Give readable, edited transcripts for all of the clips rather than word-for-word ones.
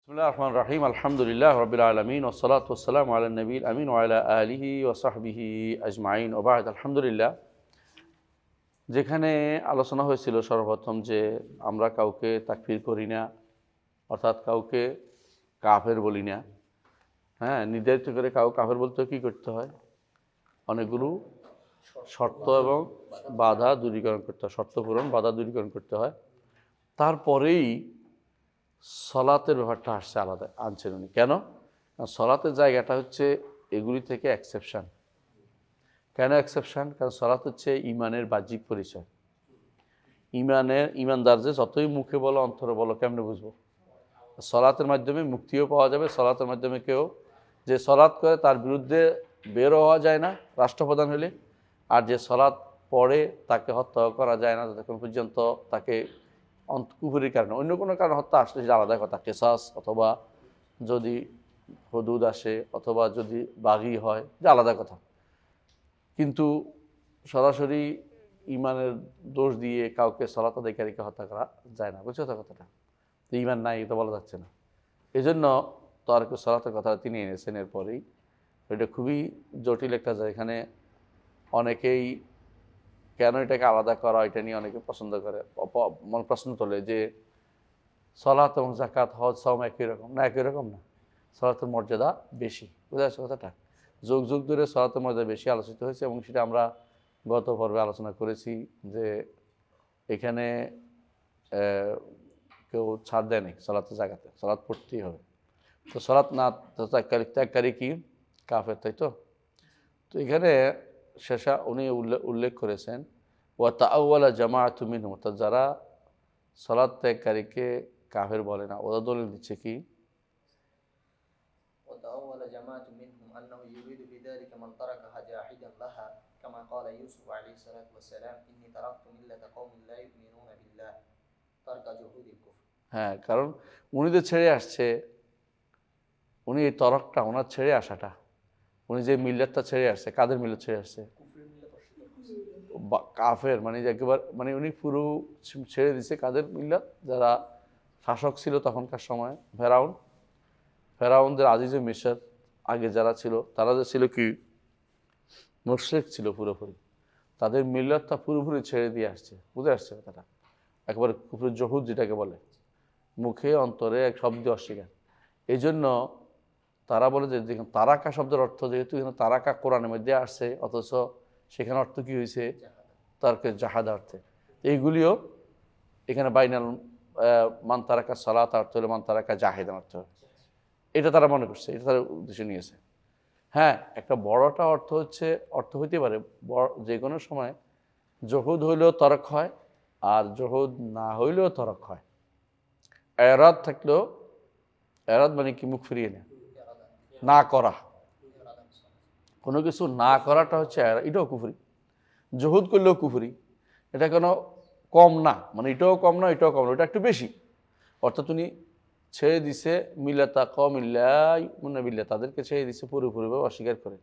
বিসমিল্লাহির রহমানির রহিম আলহামদুলিল্লাহ রাব্বিল আলামিন ওয়াসসালাতু ওয়াসসালামু আলা নবিয়িল আমিন ওয়া আলা আলিহি ওয়া সাহবিহি আজমাইন ওয়া বা'দ। আলহামদুলিল্লাহ, যেখানে আলোচনা হয়েছিল সর্বপ্রথম যে আমরা কাউকে তাকফির করি না, অর্থাৎ কাউকে কাফের বলি না। নির্ধারিত করে কাফের বলতে কী করতে হয়? অনেকগুলো শর্ত এবং বাধা দূরীকরণ করতে হয়, শর্ত পূরণ বাধা দূরীকরণ করতে হয়। তারপরেই সলাতের ব্যাপারটা আসছে আলাদা, আনছেন উনি। কেন? কারণ সলাতের জায়গাটা হচ্ছে এগুলি থেকে এক্সেপশান। কেন এক্সেপশান? কারণ সলাত হচ্ছে ইমানের বাহ্যিক পরিচয়। ইমানদার যে যতই মুখে বলো অন্তরে বলো, কেমনে বুঝবো? সলাতের মাধ্যমে মুক্তিও পাওয়া যাবে। সলাতের মাধ্যমে কেউ যে সলাত করে তার বিরুদ্ধে বেরো হওয়া যায় না রাষ্ট্রপ্রধান হলে, আর যে সলাত পড়ে তাকে হত্যা করা যায় না যতক্ষণ পর্যন্ত তাকে কুফরির কারণে, অন্য কোনো কারণে হত্যা আসলে সেটা আলাদা কথা, কেসাস অথবা যদি হদুদ আসে অথবা যদি বাগি হয়, যে আলাদা কথা। কিন্তু সরাসরি ইমানের দোষ দিয়ে কাউকে সলাত আদায়কারীকে হত্যা করা যায় না, বুঝছো তো কথাটা? তো ইমান নাই এটা বলা যাচ্ছে না। এই জন্য তারক সলাতের কথা তিনি এনেছেন। এরপরেই এটা খুবই জটিল একটা জায়গা। এখানে অনেকেই কেন এটাকে আলাদা করা, এটা নিয়ে অনেকে পছন্দ করে, প্রশ্ন তোলে যে সলাত এবং যাকাত হজ সওম একই রকম না। একই রকম না, সলাতের মর্যাদা বেশি। বুঝা যাচ্ছে কথাটা? যুগ যুগ ধরে সলাতের মর্যাদা বেশি আলোচিত হয়েছে এবং সেটা আমরা গত পর্বে আলোচনা করেছি যে এখানে কেউ ছাড় দেয়নি সলাতে জাকাতে, সলাত পড়তেই হবে। তো সলাত না ত্যাগকারী কি কাফের, তাই তো? তো এখানে শেষা উনি উল্লেখ করেছেন ওয়া তাআওয়ালা জামাআতু মিনহুম, অর্থাৎ যারা সলাত ত্যাগকারীকে কাফের বলে না, ওরা দলিল দিচ্ছে কি? وتأول جماعة منهم أنه يريد بذلك من تركها جاحدا لها كما قال يوسف عليه الصلاة والسلام إني تركت ملة قوم لا يؤمنون بالله ترك جهود الكفر। হ্যাঁ, কারণ উনি যে ছেড়ে আসছে, উনি এই তরকটা, ওনার ছেড়ে আসাটা, উনি যে মিল্লাতটা ছেড়ে আসছে, কাদের মিল্লাত ছেড়ে আসছে? কাফের, মানে একেবারে, মানে উনি পুরো ছেড়ে দিছে কাদের মিল্লাত? যারা শাসক ছিল তখনকার সময়, ফেরাউনদের আজিজে মিশর আগে যারা ছিল, তারা যে ছিল কি মুশরিক ছিল পুরোপুরি, তাদের মিল্লাতটা পুরোপুরি ছেড়ে দিয়ে আসছে। বুঝে আসছে কথাটা? একেবারে কুফরি জহুদ যেটাকে বলে, মুখে অন্তরে এক শব্দ অস্বীকার। এই জন্য তারা বলে যে দেখুন, তারাকা শব্দের অর্থ যেহেতু এখানে তারাকা কোরআনের মধ্যে আসছে, অথচ সেখানে অর্থ কী হয়েছে? তারকে জাহাদা অর্থে। এইগুলিও এখানে বাইনাল মান তারাকা সালাত অর্থ হলে মান তারাকা জাহেদান অর্থ, এটা তারা মনে করছে, এটা তারা উদ্দেশ্য নিয়েছে। হ্যাঁ, একটা বড়টা অর্থ হইতে পারে যে কোনো সময় জহুদ হইলেও তরক হয়, আর জহুদ না হইলেও তরক হয়। এরাদ থাকলেও, এরাদ মানে কি? মুখ ফিরিয়ে নেয়, না করা, কোনো কিছু না করাটা হচ্ছে এটাও কুফরি। জহুদ করলেও কুফরি। এটা কোনো কম না, মানে এটাও কম না এটাও কম না, এটা একটু বেশি। অর্থাৎ উনি ছেড়ে দিছে মিল্লাতা কওমিল্লাই মুনাবিল্লাহ, তাদেরকে ছেড়ে দিছে পুরোপুরিভাবে অস্বীকার করে।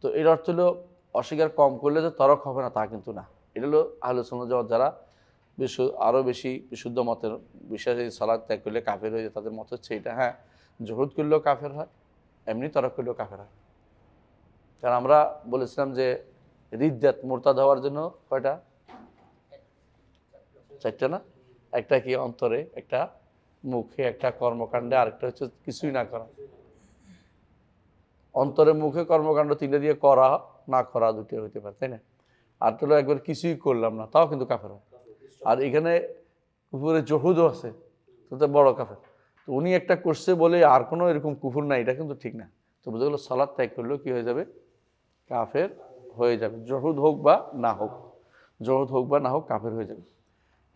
তো এর অর্থ হলো অস্বীকার কম করলে যে তরক হবে না তা কিন্তু না। এটা হলো আহলে সুন্নাত জামাত যারা আরও বেশি বিশুদ্ধ মতের বিশ্বাসী, সালাত ত্যাগ করলে কাফের হয়ে যায়, তাদের মত হচ্ছে এটা। হ্যাঁ, জহুদ করলেও কাফের হয়, এমনি তরক করলেও কাফের হয়। কারণ আমরা বলেছিলাম যে রিদ্দাত মুরতাদ হওয়ার জন্য কয়টা? চারটা না? একটা কি অন্তরে, একটা মুখে, একটা কর্মকাণ্ডে, আরেকটা হচ্ছে কিছুই না করা। অন্তরে মুখে কর্মকাণ্ড তিনটা দিয়ে করা না করা দুটো হইতে পারে, তাই না? আর তো একবার কিছুই করলাম না, তাও কিন্তু কাফের হয়। আর এখানে কুফুরে জহুদও আছে, তো বড় কাফের। তো উনি একটা করছে বলে আর কোনো এরকম কুফুর নাই, এটা কিন্তু ঠিক না। তো বুঝে গেলো সালাত ত্যাগ করলেও কি হয়ে যাবে? কাফের হয়ে যাবে। জহুদ হোক বা না হোক, জহুদ হোক বা না হোক, কাফের হয়ে যাবে।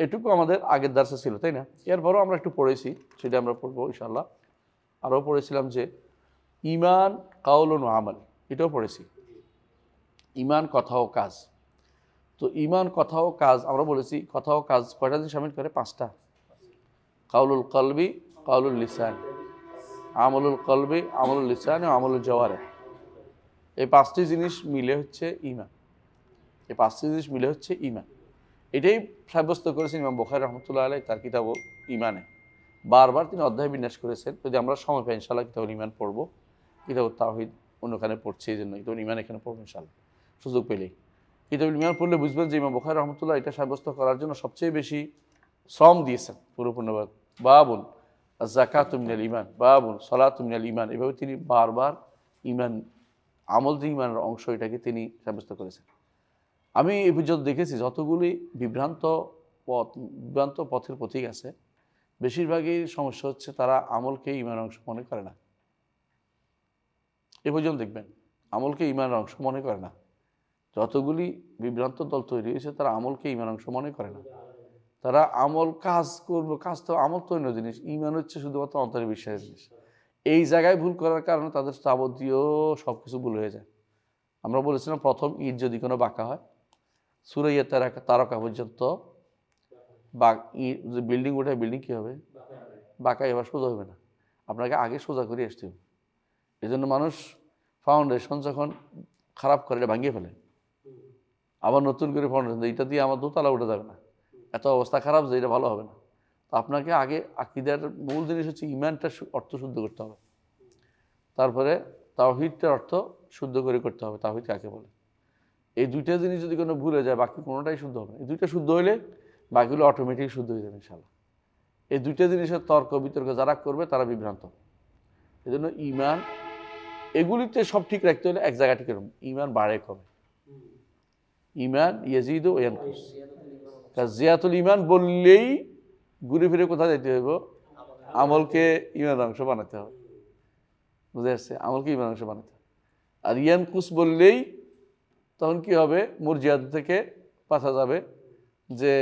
এটুকু আমাদের আগের দার্সে ছিল, তাই না? এরপরও আমরা একটু পড়েছি, সেটা আমরা পড়বো ইনশাল্লাহ। আরও পড়েছিলাম যে ইমান কাউলুন ও আমাল, এটাও পড়েছি। ইমান কথা ও কাজ। তো ইমান কথা ও কাজ আমরা বলেছি, কথা ও কাজ কয়টা জিনিস শামিল করে? 5টা। কাউলুল কলবি, কাউলুল লিসান, আমলুল কলবি, আমলুল লিসান ও আমলুল জওয়ারে। এই 5টি জিনিস মিলে হচ্ছে ইমান। এই 5টি জিনিস মিলে হচ্ছে ইমান। এটাই সাব্যস্ত করেছেন ইমাম বুখারী রহমতুল্লাহ আলাইহি তার কিতাব ইমানে। বারবার তিনি অধ্যায় বিন্যাস করেছেন। যদি আমরা সময় পাই ইনশাআল্লাহ কিতাবুল ঈমান পড়বো, কিতাবুত তাওহীদ অন্যখানে পড়ছি, এই জন্য কিতাবুল ঈমান এখানে পড়বো ইনশাআল্লাহ সুযোগ পেলেই। কিতাবুল ঈমান পড়লে বুঝবেন যে ইমাম বুখারী রাহমাতুল্লাহ এটা সাব্যস্ত করার জন্য সবচেয়ে বেশি শ্রম দিয়েছেন পরিপূর্ণভাবে। বাবুন যাকাতু মিনাল ঈমান, বাবুন সালাতু মিনাল ঈমান, এভাবে তিনি বারবার ঈমান, আমল যে ঈমানের অংশ, এটাকে তিনি সাব্যস্ত করেছেন। আমি এই পর্যন্ত দেখেছি যতগুলি বিভ্রান্ত পথের পথিক আছে, বেশিরভাগই সমস্যা হচ্ছে তারা আমলকে ঈমানের অংশ মনে করে না। এ পর্যন্ত দেখবেন আমলকে ঈমানের অংশ মনে করে না। যতগুলি বিভ্রান্ত দল তৈরি হয়েছে তারা আমলকে ঈমানের অংশ মনে করে না। তারা আমল কাজ করবো, কাজ তো আমল তো অন্য জিনিস, ঈমান হচ্ছে শুধুমাত্র অন্তরের বিশ্বাসের জিনিস। এই জায়গায় ভুল করার কারণে তাদের যাবতীয় সব কিছু ভুল হয়ে যায়। আমরা বলেছিলাম প্রথম ঈদ যদি কোনো বাঁকা হয়, সূরা তারকা পর্যন্ত বিল্ডিং ওঠায় বিল্ডিং কী হবে, বাঁকা, এবার সোজা হবে না, আপনাকে আগে সোজা করে আসতে হবে। এই জন্য মানুষ ফাউন্ডেশন যখন খারাপ করে এটা ভাঙিয়ে ফেলে, আবার নতুন করে ফাউন্ডেশন, এটা দিয়ে আমার দোতলা উঠে যাবে না, এত অবস্থা খারাপ যে এটা ভালো হবে না। তো আপনাকে আগে আকীদার মূল জিনিস হচ্ছে ঈমানটা অর্থ শুদ্ধ করতে হবে, তারপরে তাওহীদটার অর্থ শুদ্ধ করে করতে হবে। তাওহীদ কাকে বলে? এই দুইটা জিনিস যদি কোনো ভুলে যায় বাকি কোনোটাই শুদ্ধ হবে না। এই দুইটা শুদ্ধ হইলে বাকিগুলো অটোমেটিক শুদ্ধ হয়ে যাবে ইনশাআল্লাহ। এই দুইটা জিনিসের তর্ক বিতর্ক যারা করবে তারা বিভ্রান্ত। এই জন্য ঈমান এগুলিতে সব ঠিক রাখতে হলে এক জায়গা ঠিক রাখুন, ঈমান বাড়ে কমে, ঈমান ইয়াজিদু ওয়া ইয়ানকুস। জিয়াতুল ঈমান বললেই ঘুরে ফিরে কোথায় যেতে হবে? আমলকে ঈমানের অংশ বানাতে হবে, বুঝে আসছে? আমলকে ঈমানের অংশ বানাতে হবে। আর ইয়ানকুস বললেই তখন কি হবে? মুরজিয়াত থেকে পাঠা যাবে যে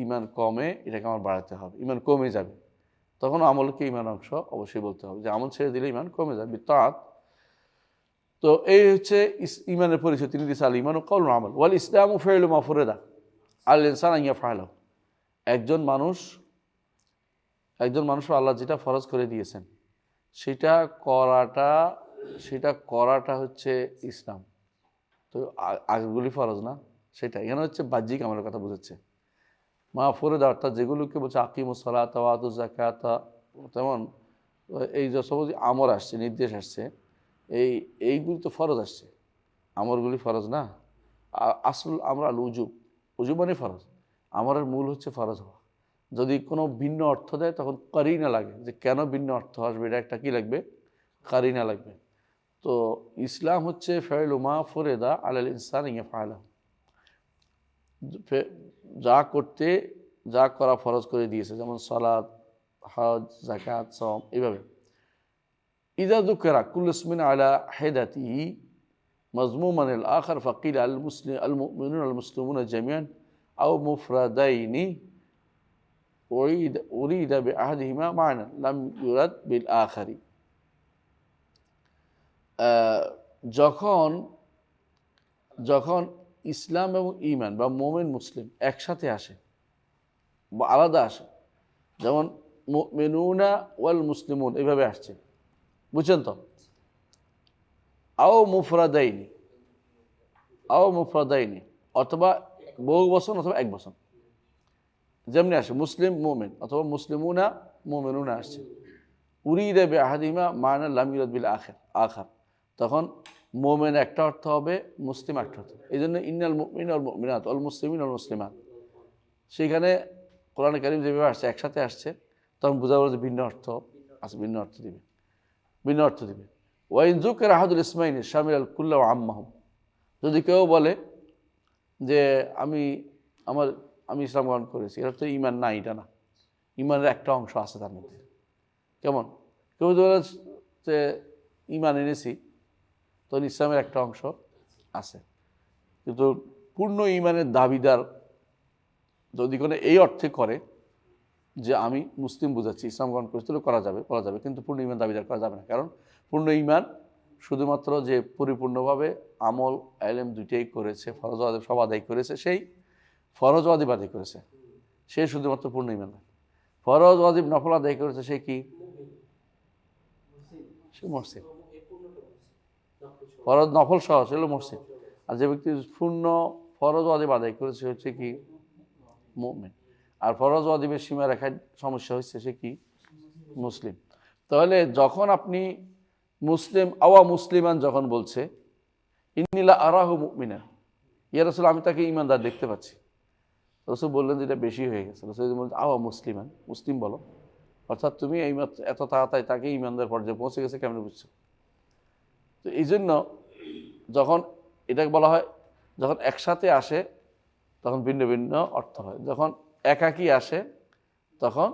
ঈমান কমে, এটাকে আমার বাড়াতে হবে, ঈমান কমে যাবে, তখন আমলকে ঈমানের অংশ অবশ্যই বলতে হবে, যে আমল ছেড়ে দিলে ঈমান কমে যাবে বিত্তাআত। তো এই হচ্ছে ঈমানের পরিচয়। তিনি দিয়েছে আল ঈমানু কাউলুন ওয়া আমাল ওয়াল ইসলামু ফি'লু মা ফুরিদা আল ইনসান আন ইয়াফআলাহু। একজন মানুষ আল্লাহ যেটা ফরজ করে দিয়েছেন সেটা করাটা হচ্ছে ইসলাম। তো আগেগুলি ফরজ না, সেটা এখানে হচ্ছে বাহ্যিক আমলের কথা বোঝাচ্ছে। মা ফুরিদা অর্থাৎ যেগুলোকে বলছে আকিমুস সালাতা ওয়া আতুজ যাকাতা, তেমন এই যে সব আমর আসছে, নির্দেশ আসছে, এইগুলি তো ফরজ আসছে, আমরগুলি ফরজ না। আসল আমরা উজুব মানে ফরজ, আমরের মূল হচ্ছে ফরজ হওয়া। যদি কোনো ভিন্ন অর্থ দেয় তখন কারিনা লাগে, যে কেন ভিন্ন অর্থ আসবে, এটা একটা কী লাগবে? কারিনা লাগবে। তো ইসলাম হচ্ছে ফি'লু মা ফুরিদা আলাল ইনসানি ইয়াফআলাহু, যা করা ফরজ করে দিয়েছে, যেমন সালাত, হজ, যাকাত, সওম, এইভাবে। ইযা যুকিরা কুল্লু ইসমিন আলা হিদাতিহি মাজমুমান আল আখার ফাকিল আল মুসলিমুনা জামিআন আও মুফরাদাইনি উরিদা বিআহাদিহিমা মা'না লাম ইউরাদ বিল আখারি। যখন ইসলাম এবং ঈমান বা মুমিন মুসলিম একসাথে আসে বা আলাদা আসে, যেমন মুমিনুনা ওয়াল মুসলিমুন এইভাবে আসছে, বুঝছেন তো? আও মুফরাদাইনি অথবা বহু বচন অথবা এক বচন, যেমনি আসে মুসলিম মুমিন অথবা মুসলিমুনা মুমিনুনা আসছে, উরিদা বিআহাদিহিমা মা'না লাম ইউরাদ বিল আখার, তখন মুমিন একটা অর্থ হবে, মুসলিম একটা অর্থ। এই জন্য ইন্নাল মুমিনা ওয়াল মুমিনাত ওয়াল মুসলিমিনা ওয়াল মুসলিমাত, সেখানে কোরআনে কারীম যেভাবে আসছে একসাথে আসছে, তখন বোঝা গেল যে ভিন্ন অর্থ আছে, ভিন্ন অর্থ দিবে। ওয়াইন যুকিরা আহাদুল ইসমাইনি শামিলাল কুল্লা ওয়া আম্মাহুম, যদি কেউ বলে যে আমি ইসলাম গ্রহণ করেছি, এটা তো ঈমান না, এটা না, ঈমানের একটা অংশ আছে তার মধ্যে। কেমন? কেউ বলে যে ঈমান এনেছি, তখন ইসলামের একটা অংশ আছে, কিন্তু পূর্ণ ঈমানের দাবিদার যদি কোনো এই অর্থে করে যে আমি মুসলিম বুঝাচ্ছি, ইসলাম গ্রহণ করেছি, তাহলে করা যাবে, কিন্তু পূর্ণ ঈমান দাবিদার করা যাবে না। কারণ পূর্ণ ঈমান শুধুমাত্র যে পরিপূর্ণভাবে আমল ইলম দুইটাই করেছে, ফরজ ওয়াজিব সব আদায় করেছে, সেই ফরজ ওয়াজিব আদায় করেছে, সে শুধুমাত্র পূর্ণ ঈমান। ফরজ ওয়াজিব নফল আদায় করেছে, সে কি? সে মুহসিন। ফরজ নফল সহ সে হলো মুহসিন। আর যে ব্যক্তি পূর্ণ ফরজ ওয়াজিব আদায় করেছে সে হচ্ছে কি? মুমিন। আর ফরজ ওয়াজিবের সীমা রেখায় সমস্যা হচ্ছে, সে কি? মুসলিম। তাহলে যখন আপনি মুসলিম আওয়া মুসলিমান যখন বলছে ইন্নিলা আরাহু মুমিনান, ইয়া রাসূল আমি তাকে ইমানদার দেখতে পাচ্ছি, রাসূল বললেন যে এটা বেশি হয়ে গেছে। রাসূল বললেন আওয়া মুসলিমান, মুসলিম বলো, অর্থাৎ তুমি এই এত তাড়াতাড়ি তাকে ইমানদার পর্যায়ে পৌঁছে গেছে কেমন বুঝছো। তো এই জন্য যখন এটাকে বলা হয়, যখন একসাথে আসে তখন ভিন্ন ভিন্ন অর্থ হয়, যখন একাকী আসে তখন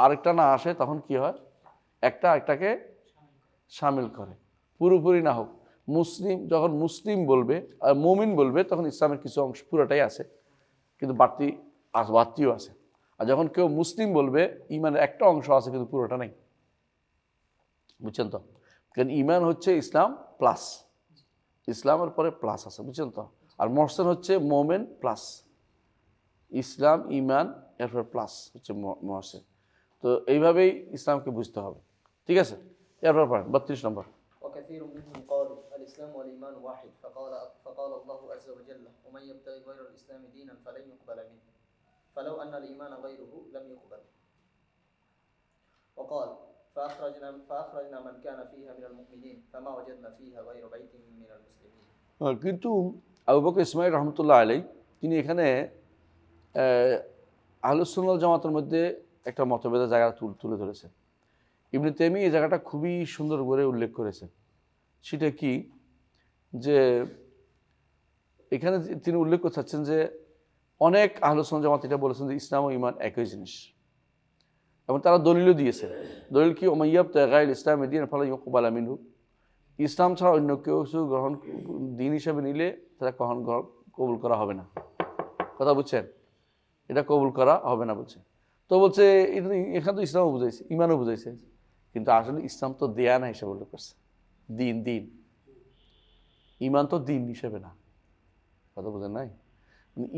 আরেকটা না আসে তখন কি হয়, একটা আরেকটাকে শামিল করে, পুরোপুরি না হোক। মুসলিম যখন মুসলিম বলবে আর মুমিন বলবে তখন ইসলামের কিছু অংশ পুরোটাই আছে, কিন্তু বাড়তিও আছে। আর যখন কেউ মুসলিম বলবে ইমানের একটা অংশ আছে কিন্তু পুরোটা নেই, বুঝছেন তো। কারণ ইমান হচ্ছে ইসলাম প্লাস, ইসলামের পরে প্লাস আছে, বুঝছেন তো। আর মহসেন হচ্ছে মোমেন প্লাস ইসলাম, ইমান, এরপর প্লাস হচ্ছে মহসেন। তো এইভাবেই ইসলামকে বুঝতে হবে, ঠিক আছে। এরপর পড়েন 32 নম্বর। وكثير منهم قالوا الإسلام والإيمان واحد فقال الله عز وجل ومن يبتغي غير الإسلام دينا فلن يقبل منه فلو أن الإيمان غيره لم يقبل. وقال فأخرجنا من كان فيها من المؤمنين فما وجدنا فيها غير بيت من المسلمين. কিন্তু আবু বকর ইসমাঈল রহমতুল্লাহ আলাইহি তিনি এখানে আহলুস সুন্নাহ ওয়াল জামাতের মধ্যে একটা মতভেদের জায়গা তুলে ধরেছেন। ইবনে তাইমিয়া এই জায়গাটা খুবই সুন্দর করে উল্লেখ করেছেন। সেটা কি, যে এখানে তিনি উল্লেখ করতে চাচ্ছেন যে অনেক আহলুস সুন্নাহ জামাত এটা বলেছেন যে ইসলাম ও ঈমান একই জিনিস, এবং তারা দলিলও দিয়েছে। দলিল কি, ওমান ইয়াবতাগি গায়রাল ইসলামি দীনান ফালান ইউকবালা মিনহু, ইসলাম ছাড়া অন্য কেউ গ্রহণ দিন হিসাবে নিলে তারা কবুল করা হবে না। কথা বুঝছেন, এটা কবুল করা হবে না বলছে। তো বলছে এটা এখানে তো ইসলামও বুঝাইছে, ইমানও বুঝাইছে, কিন্তু আসলে ইসলাম তো দেয়ানা হিসেবে উল্লেখ করছে, দিন, ইমান তো দিন হিসেবে না। কথা বুঝেন নাই,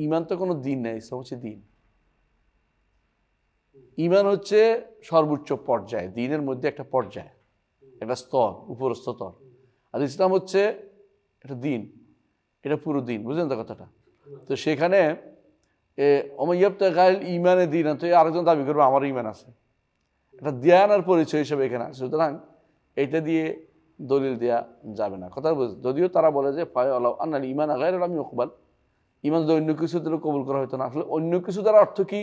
ইমান তো কোনো দিন নাই, ইসলাম হচ্ছে দিন। ইমান হচ্ছে সর্বোচ্চ পর্যায়, দিনের মধ্যে একটা পর্যায়, একটা স্তর, উপরস্থ স্তর। আর ইসলাম হচ্ছে একটা দিন, এটা পুরো দিন, বুঝলেন তো কথাটা। তো সেখানে ওমাইয়াবতাগি গায়রাল ঈমানি দীনান, তো আরেকজন দাবি করবে আমার ঈমান আছে, এটা দিয়ানার পরিচয় হিসেবে এখানে আছে। সুতরাং এইটা দিয়ে দলিল দেওয়া যাবে না, কথা বুঝ। যদিও তারা বলে যে ফায়ালাউ আন্নাল ঈমান গায়রুল লাম ইউকবাল, ঈমান যদি অন্য কিছু দ্বারা কবুল করা হতো না। আসলে অন্য কিছু দ্বারা অর্থ কি,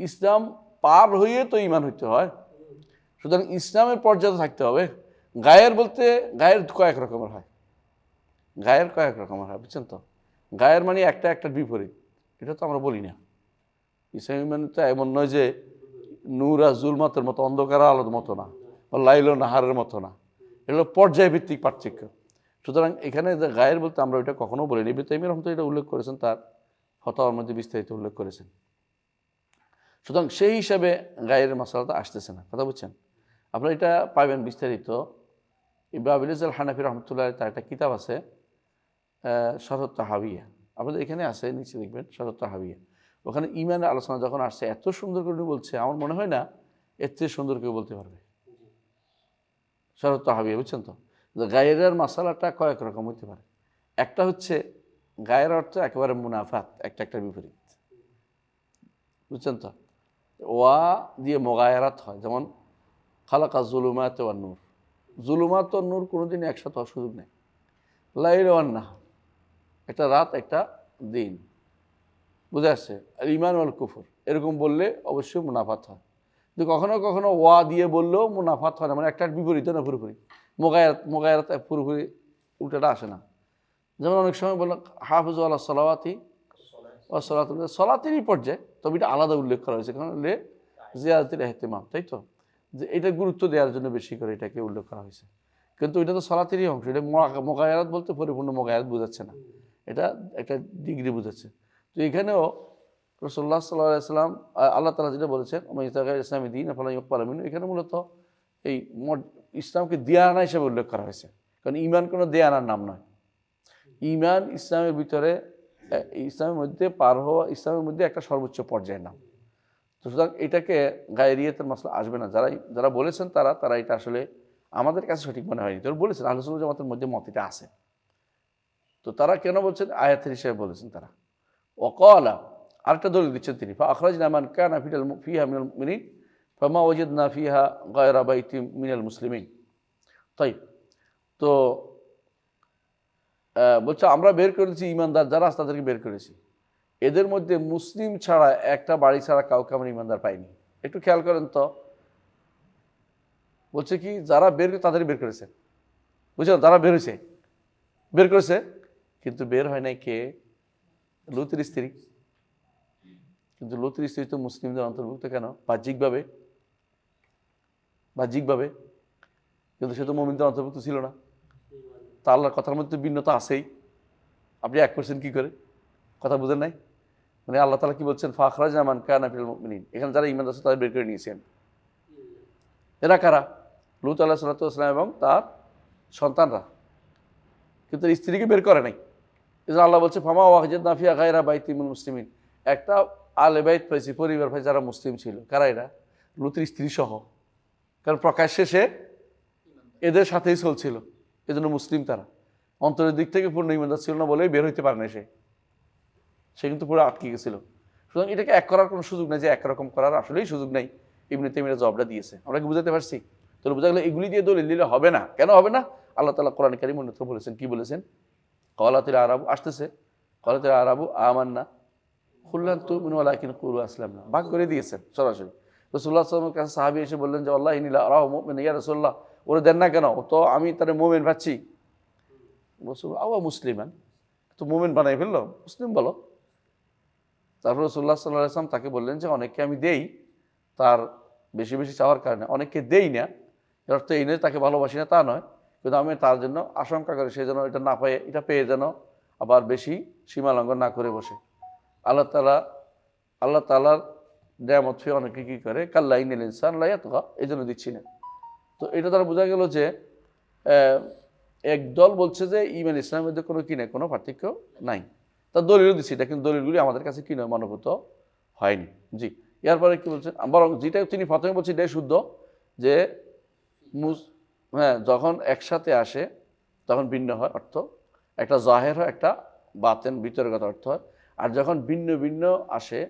ইসলাম পার হয়ে তো ঈমান হইতে হয়। সুতরাং ইসলামের পর্যায়ে থাকতে হবে। গায়ের বলতে গায়ের কয়েক রকমের হয়, বুঝছেন তো। গায়ের মানে একটা বিপরীত, এটা তো আমরা বলি না। ইসলামী মানে তো এমন নয় যে নূর আর জুলমাতের মতো, অন্ধকার আলোর মতো না, বা লাইল নাহারের মতো না, এগুলো পর্যায়ভিত্তিক পার্থক্য। সুতরাং এখানে গায়ের বলতে আমরা ওইটা কখনো বলিনি। ইবনে তাইমিয়া রহমাতুল্লাহ এটা উল্লেখ করেছেন, তার ফতোয়ার মধ্যে বিস্তারিত উল্লেখ করেছেন। সুতরাং সেই হিসাবে গায়ের মশালাটা আসতেছে না, কথা বুঝছেন। আপনারা এটা পাবেন বিস্তারিত ইবনে আবিল ইজ্জ আল হানাফি রহমতুল্লাহ, তার একটা কিতাব আছে শরহ তাহাবিয়া, আপনাদের এখানে আছে, নিচে দেখবেন শরহ তাহাবিয়া। ওখানে ঈমানের আলোচনা যখন আসছে এত সুন্দর করে বলছে, আমার মনে হয় না এর চেয়ে সুন্দর কেউ বলতে পারবে। শরহ তাহাবিয়া, বুঝছেন তো। গায়ের মশালাটা কয়েক রকম হতে পারে। একটা হচ্ছে গায়ের অর্থ একেবারে মুনাফাত, একটা বিপরীত, বুঝছেন তো। ওয়া দিয়ে মোগায়ারাত হয়, যেমন খালাকা জুলুমাত ওয়ান নূর, জুলুমাত ও নূর কোনোদিন একসাথে হওয়ার সুযোগ নেই। লাইল ওয়ান নাহার, একটা রাত একটা দিন, বুঝে আসছে। আর ঈমান ওয়াল কুফর এরকম বললে অবশ্যই মুনাফাত হয়, কিন্তু কখনো কখনো ওয়া দিয়ে বললেও মুনাফাত হয় না, মানে একটার বিপরীত না পুরোপুরি। মোগায়ারাত পুরোপুরি উল্টাটা আসে না। যেমন অনেক সময় বললো হাফিজু আলা সলাওয়াতি ও সলাতেরই পর্যায়ে, তবে এটা আলাদা উল্লেখ করা হয়েছে, কারণ জিয়ারাতুল ইহতিমাম, তাই তো, যে এটা গুরুত্ব দেওয়ার জন্য বেশি করে এটাকে উল্লেখ করা হয়েছে। কিন্তু এটা তো সলাতেরই অংশ, এটা মোগায়ারাত বলতে পরিপূর্ণ মোগায়ারাত বোঝাচ্ছে না, এটা একটা ডিগ্রি বোঝাচ্ছে। তো এখানেও রাসূলুল্লাহ সাল্লাল্লাহু আলাইহি ওয়াসাল্লাম, আল্লাহ তাআলা যেটা বলেছেন ওমান ইয়াবতাগি গায়রাল ইসলামি দীনান ফালান ইউকবালা মিনহু, এখানে মূলত এই ইসলামকে দেয়ানা হিসেবে উল্লেখ করা হয়েছে, কারণ ঈমান কোনো দেয়ানার নাম নয়। ঈমান ইসলামের ভিতরে, ইসলামের মধ্যে পার হওয়া, ইসলামের মধ্যে একটা সর্বোচ্চ পর্যায়ের নাম। তো সুতরাং এটাকে গায়রিয়াতের মাসলা আসবে না। যারা বলেছেন তারা এটা আসলে আমাদের কাছে সঠিক মনে হয়নি। তারা বলেছেন আহলুস সুন্নাহ জামাতের মধ্যে মত এটা আছে। তো তারা কেন বলছেন, আয়াতের হিসেবে বলেছেন তারা। ওয়াকালা, আরেকটা দলিল দিচ্ছেন তিনি, ফাআখরাজনা মান কানা ফিহা মিনাল মুমিনিন ফামা ওয়াজাদনা ফিহা গায়রা বাইতিম মিনাল মুসলিমিন। তাই তো বলছে আমরা বের করেছি ইমানদার যারা আছে তাদেরকে বের করেছি, এদের মধ্যে মুসলিম ছাড়া একটা বাড়ি ছাড়া কাউকে আমরা ইমানদার পাইনি। একটু খেয়াল করেন তো, বলছে কি যারা বের তাদের বের করেছে, বুঝছেন, তারা বের হয়েছে, বের করেছে, কিন্তু বের হয় নাই কে? লুতের স্ত্রী। কিন্তু লুতের স্ত্রী তো মুসলিমদের অন্তর্ভুক্ত কেন? বাহ্যিকভাবে, বাহ্যিকভাবে, কিন্তু সে তো মুমিনদের অন্তর্ভুক্ত ছিল না। তা আল্লাহর কথার মধ্যে ভিন্নতা আছেই, আপনি 1% কি করে? কথা বুঝেন নাই? মানে আল্লাহ তাআলা কি বলছেন? ফাখরাজনা মান কানা ফিল মুমিনিন, এখানে যারা ঈমান আছে তাদের বের করে নিয়েছেন। এরা কারা? লূত আলাইহিস সালাতু ওয়াস সালাম এবং তার সন্তানরা, কিন্তু স্ত্রীকে বের করে নাই। এজন্য আল্লাহ বলছে ফামা ওয়াজাদনা ফিহা গায়রা বাইতিম মিনাল মুসলিমিন, একটা আলে বাইত পাইছি, পরিবার পাইছি যারা মুসলিম ছিল। কারা এরা? লূতের স্ত্রী সহ, কারণ প্রকাশ্যে সে এদের সাথেই চলছিল, এজন্য মুসলিম তারা। অন্তরের দিক থেকে পূর্ণ ইমানদার ছিল না বলেই বের হইতে পারে না সে কিন্তু পুরো আটকে গেছিল। সুতরাং এটাকে এক করার কোনো সুযোগ নেই, যে একরকম করার আসলেই সুযোগ নেই। ইবনে তাইমিয়া জবাবটা দিয়েছে, আমরা কি বুঝাতে পারছি? তাহলে বোঝা গেল এগুলি দিয়ে দলিল দিলে হবে না। কেন হবে না? আল্লাহ তাআলা কোরআনে কারীম অন্যত্র বলেছেন, কি বলেছেন? ক্বালাতিল আরাবু, আসতেছে, ক্বালাতিল আরাবু আমান্না কুল লান তুমিনু ওয়ালাকিন কুলু আসলামনা, ভাগ করে দিয়েছেন সরাসরি। রাসূলুল্লাহ সাল্লাল্লাহু আলাইহি ওয়াসাল্লামের কাছে সাহাবী এসে বললেন যে আল্লাহ ইন্নী লা আরাহু মুমিনান, ইয়া রাসূলুল্লাহ ওরে দেন না কেন? ও তো আমি তারে মুমিন পাচ্ছি। রাসূল আওয়া মুসলিমান, তো মুমিন বানাই ফেললো, মুসলিম বলো। তারপর রাসূলুল্লাহ সাল্লাল্লাহু আলাইহি ওয়াসাল্লাম তাকে বললেন যে অনেককে আমি দেই, তার বেশি বেশি চাওয়ার কারণে, অনেককে দেই না, এর অর্থ এই নয় তাকে ভালোবাসি না তা নয়, কিন্তু আমি তার জন্য আশঙ্কা করি সে যেন এটা না পায়, এটা পেয়ে যেন আবার বেশি সীমা লঙ্ঘন না করে বসে। আল্লাহ তাআলার নেয়ামত পেয়ে অনেকে কী করে? কাল্লা ইন্নাল ইনসানা লা ইয়াতগা, এই জন্য দিচ্ছি না। তো এটা দ্বারা বোঝা গেল যে একদল বলছে যে ঈমান ইসলামের মধ্যে কোনো কি নেই, কোনো পার্থক্য নাই, তার দলিলও দিচ্ছি এটা, কিন্তু দলিলগুলি আমাদের কাছে কি নয়, মানবত হয়নি। জি, এরপরে কি বলছেন? বরং যেটা তিনি প্রথমে বলছেন এটাই শুদ্ধ, যে যখন একসাথে আসে তখন ভিন্ন হয় অর্থ, একটা জাহের হয়, একটা বাতেন ভিতরগত অর্থ হয়। আর যখন ভিন্ন ভিন্ন আসে,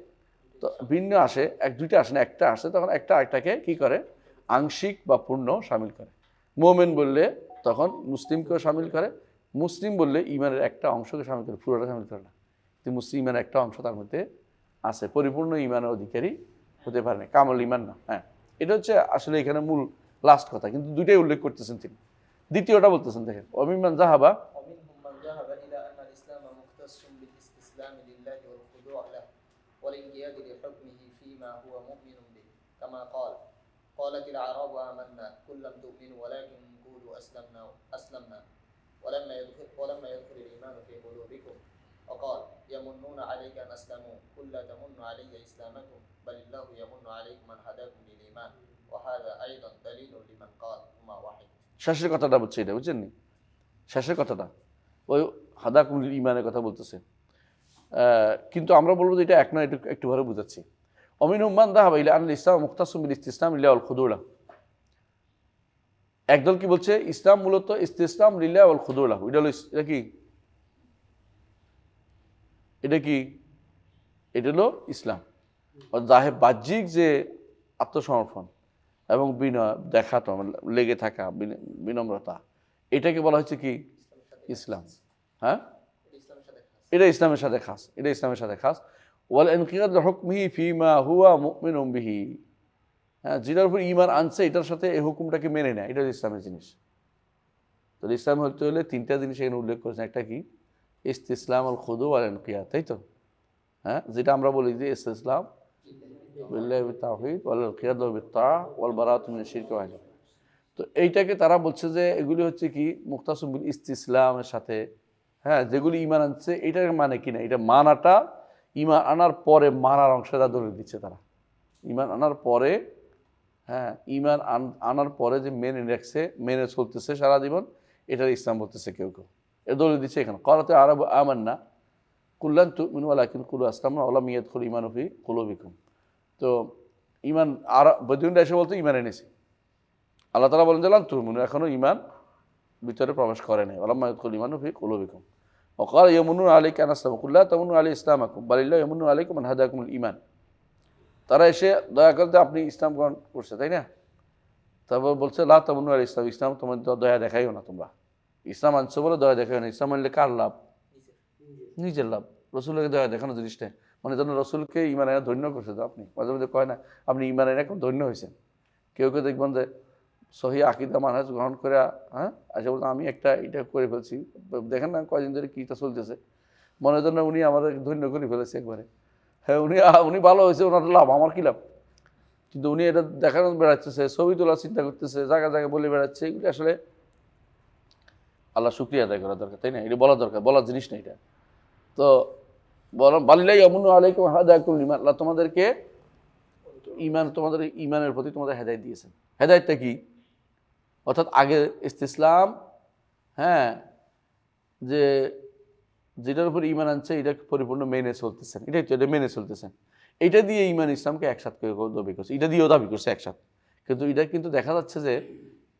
তো ভিন্ন আসে, দুইটা আসে না, একটা আসে, তখন একটা আরেকটাকে কি করে? আংশিক বা পূর্ণ শামিল করে। মোমেন বললে তখন মুসলিমকেও শামিল করে, মুসলিম বললে ইমানের একটা অংশকে শামিল করে, পুরোটা শামিল করে না। কিন্তু মুসলিম ইমানের একটা অংশ তার মধ্যে আছে, পরিপূর্ণ ইমানের অধিকারী হতে পারে না, কামল ইমান না। হ্যাঁ, এটা হচ্ছে আসলে এখানে মূল লাস্ট কথা, কিন্তু দুইটাই উল্লেখ করতেছেন তিনি। দ্বিতীয়টা বলতেছেন, দেখেন অমিমান জাহাবা ومنهم من ذهب إلى أن الإسلام مختص بالاستسلام لله والخضوع له والانقياد لحكمه فيما هو مؤمن به كما قالت الأعراب آمنا قل لم تؤمنوا ولكن قولوا أسلمنا ولما يدخل الإيمان في قلوبكم وقال يمنون عليك أن أسلموا قل لا تمنوا علي إسلامكم بل الله يمن عليكم من هداكم للإيمان وهذا أيضا دليل لمن قال هما واحد। শেষের কথাটা বলছে, এটা বুঝছেন নি? শেষের কথাটা ওই হাদাকুম লিল ঈমানের কথা বলতেছে, কিন্তু আমরা বলবো যে এটা এক নয়, একটুভাবে বুঝাচ্ছি। অমিনহুম মান যাহাবা ইলা আন্নাল ইসলাম মুখতাসুম বিল ইসতিসলাম লিল্লাহি ওয়াল খুদু লাহু, একদল কি বলছে ইসলাম মূলত ইসতিসলাম লিল্লাহি ওয়াল খুদু লাহু। এটা কি? এটা হলো ইসলাম, জাহের বাহ্যিক যে আত্মসমর্পণ এবং বিনয় দেখাতো, লেগে থাকা, বিনম্রতা, এটাকে বলা হচ্ছে কি? ইসলাম। হ্যাঁ, এটা ইসলামের সাথে খাস, এটা ইসলামের সাথে খাস। ওয়াল ইনকিয়াদ লিহুকমিহি ফিমা হুয়া মুমিনুম বিহি, হ্যাঁ, যেটার উপর ঈমান আনছে এটার সাথে এই হুকুমটাকে মেনে নেয়, এটা ইসলামের জিনিস। তো ইসলাম হতে হলে তিনটা জিনিস এখানে উল্লেখ করেছেন, একটা কি? ইসতিসলাম আল খুদু ওয়াল ইনকিয়াদ, তাই তো? হ্যাঁ, যেটা আমরা বলি যে ইসতিসলাম বিল্লাহি ওয়াত তাওহীদ ওয়াল ইনকিয়াদ বিত তাআ ওয়াল বারাআতু মিনাশ শিরকি ওয়া আহলিহি। তো এইটাকে তারা বলছে যে এগুলি হচ্ছে কি মুখতাসুম বিল ইসতিসলামের সাথে, হ্যাঁ, যেগুলি ঈমান আনছে এটার মানে কি না, এটা মানাটা ঈমান আনার পরে মানার অংশটা দলিল দিচ্ছে তারা। ঈমান আনার পরে, হ্যাঁ, ঈমান আনার পরে যে মেনে রাখছে, মেনে চলতেছে সারা জীবন, এটার ইসলাম বলতেছে কেউ কেউ, এ দলিল দিচ্ছে এখানে। ক্বালাতিল আরাবু আমান্না কুল লান তুমিনু ওয়ালাকিন কুলু আসলামনা ওয়া লাম ইয়াদখুল ঈমানু ফি কুলুবিকুম। তো ঈমান বদুইনরা এসে বলতে ঈমান এনেছে, আল্লাহ তাআলা বলেন যে লান তুমিনু, এখনো ঈমান ভিতরে প্রবেশ করে নাই, ওয়া লাম ইয়াদখুল ঈমানু ফি কুলুবিকুম। ওয়া ক্বালা ইয়ামুনুনা আলাইকা আন আসলামু কুল লা তামুন্নু আলাইয়া ইসলামাকুম বালিল্লাহু ইয়ামুন্নু আলাইকুম মান হাদাকুমুল ঈমান। তারা এসে দয়া করতে আপনি ইসলাম গ্রহণ করছে, তাই না? তারপর বলছে লা তামুন্নু আলাইয়া ইসলাম, ইসলাম তোমার দয়া দেখাইও না, তোমরা ইসলাম আনছো বলে দয়া দেখাইও না। ইসলাম আনলে কার লাভ? নিজের লাভ। রসুলকে দয়া দেখানো জিনিসটা মানে যেন রসুলকে ইমান এনে ধন্য করছে। তো আপনি মাঝে মাঝে কয় না আপনি ইমান এনে এখন ধন্য হয়েছেন। কেউ কেউ দেখবেন যে সহি আকিদা মানহাজ গ্রহণ করে, হ্যাঁ, আচ্ছা বলতে আমি একটা এটা করে ফেলছি, দেখেন না কয়দিন ধরে কীটা চলতেছে, মনে জন্য উনি আমাদের ধন্য করে ফেলেছে একবারে। হ্যাঁ, উনি ভালো হয়েছে, ওনার লাভ, আমার কী লাভ? কিন্তু উনি এটা দেখানো বেড়াচ্ছে, ছবি তোলা চিন্তা করতেছে, জায়গায় জায়গায় বলে বেড়াচ্ছে। এগুলি আসলে আল্লাহ শুকরিয়া আদায় করা দরকার, তাই না? এটা বলা দরকার, বলার জিনিস না এটা। তো বালিলাই আমুন আলাইকুম হাদায়াকুল ইমান, আল্লাহ তোমাদেরকে ইমান, তোমাদের ইমানের প্রতি তোমাদের হেদায়েত দিয়েছেন। হেদায়েতটা কি? অর্থাৎ আগে ইসলাম, হ্যাঁ, যে যেটার উপর ইমান আনছে এটা পরিপূর্ণ মেনে চলতেছেন, এটাই তো, এটা মেনে চলতেছেন। এটা দিয়ে ইমান ইসলামকে একসাথে দাবি করছে, এটা দিয়েও দাবি করছে একসাথে। কিন্তু এটা কিন্তু দেখা যাচ্ছে যে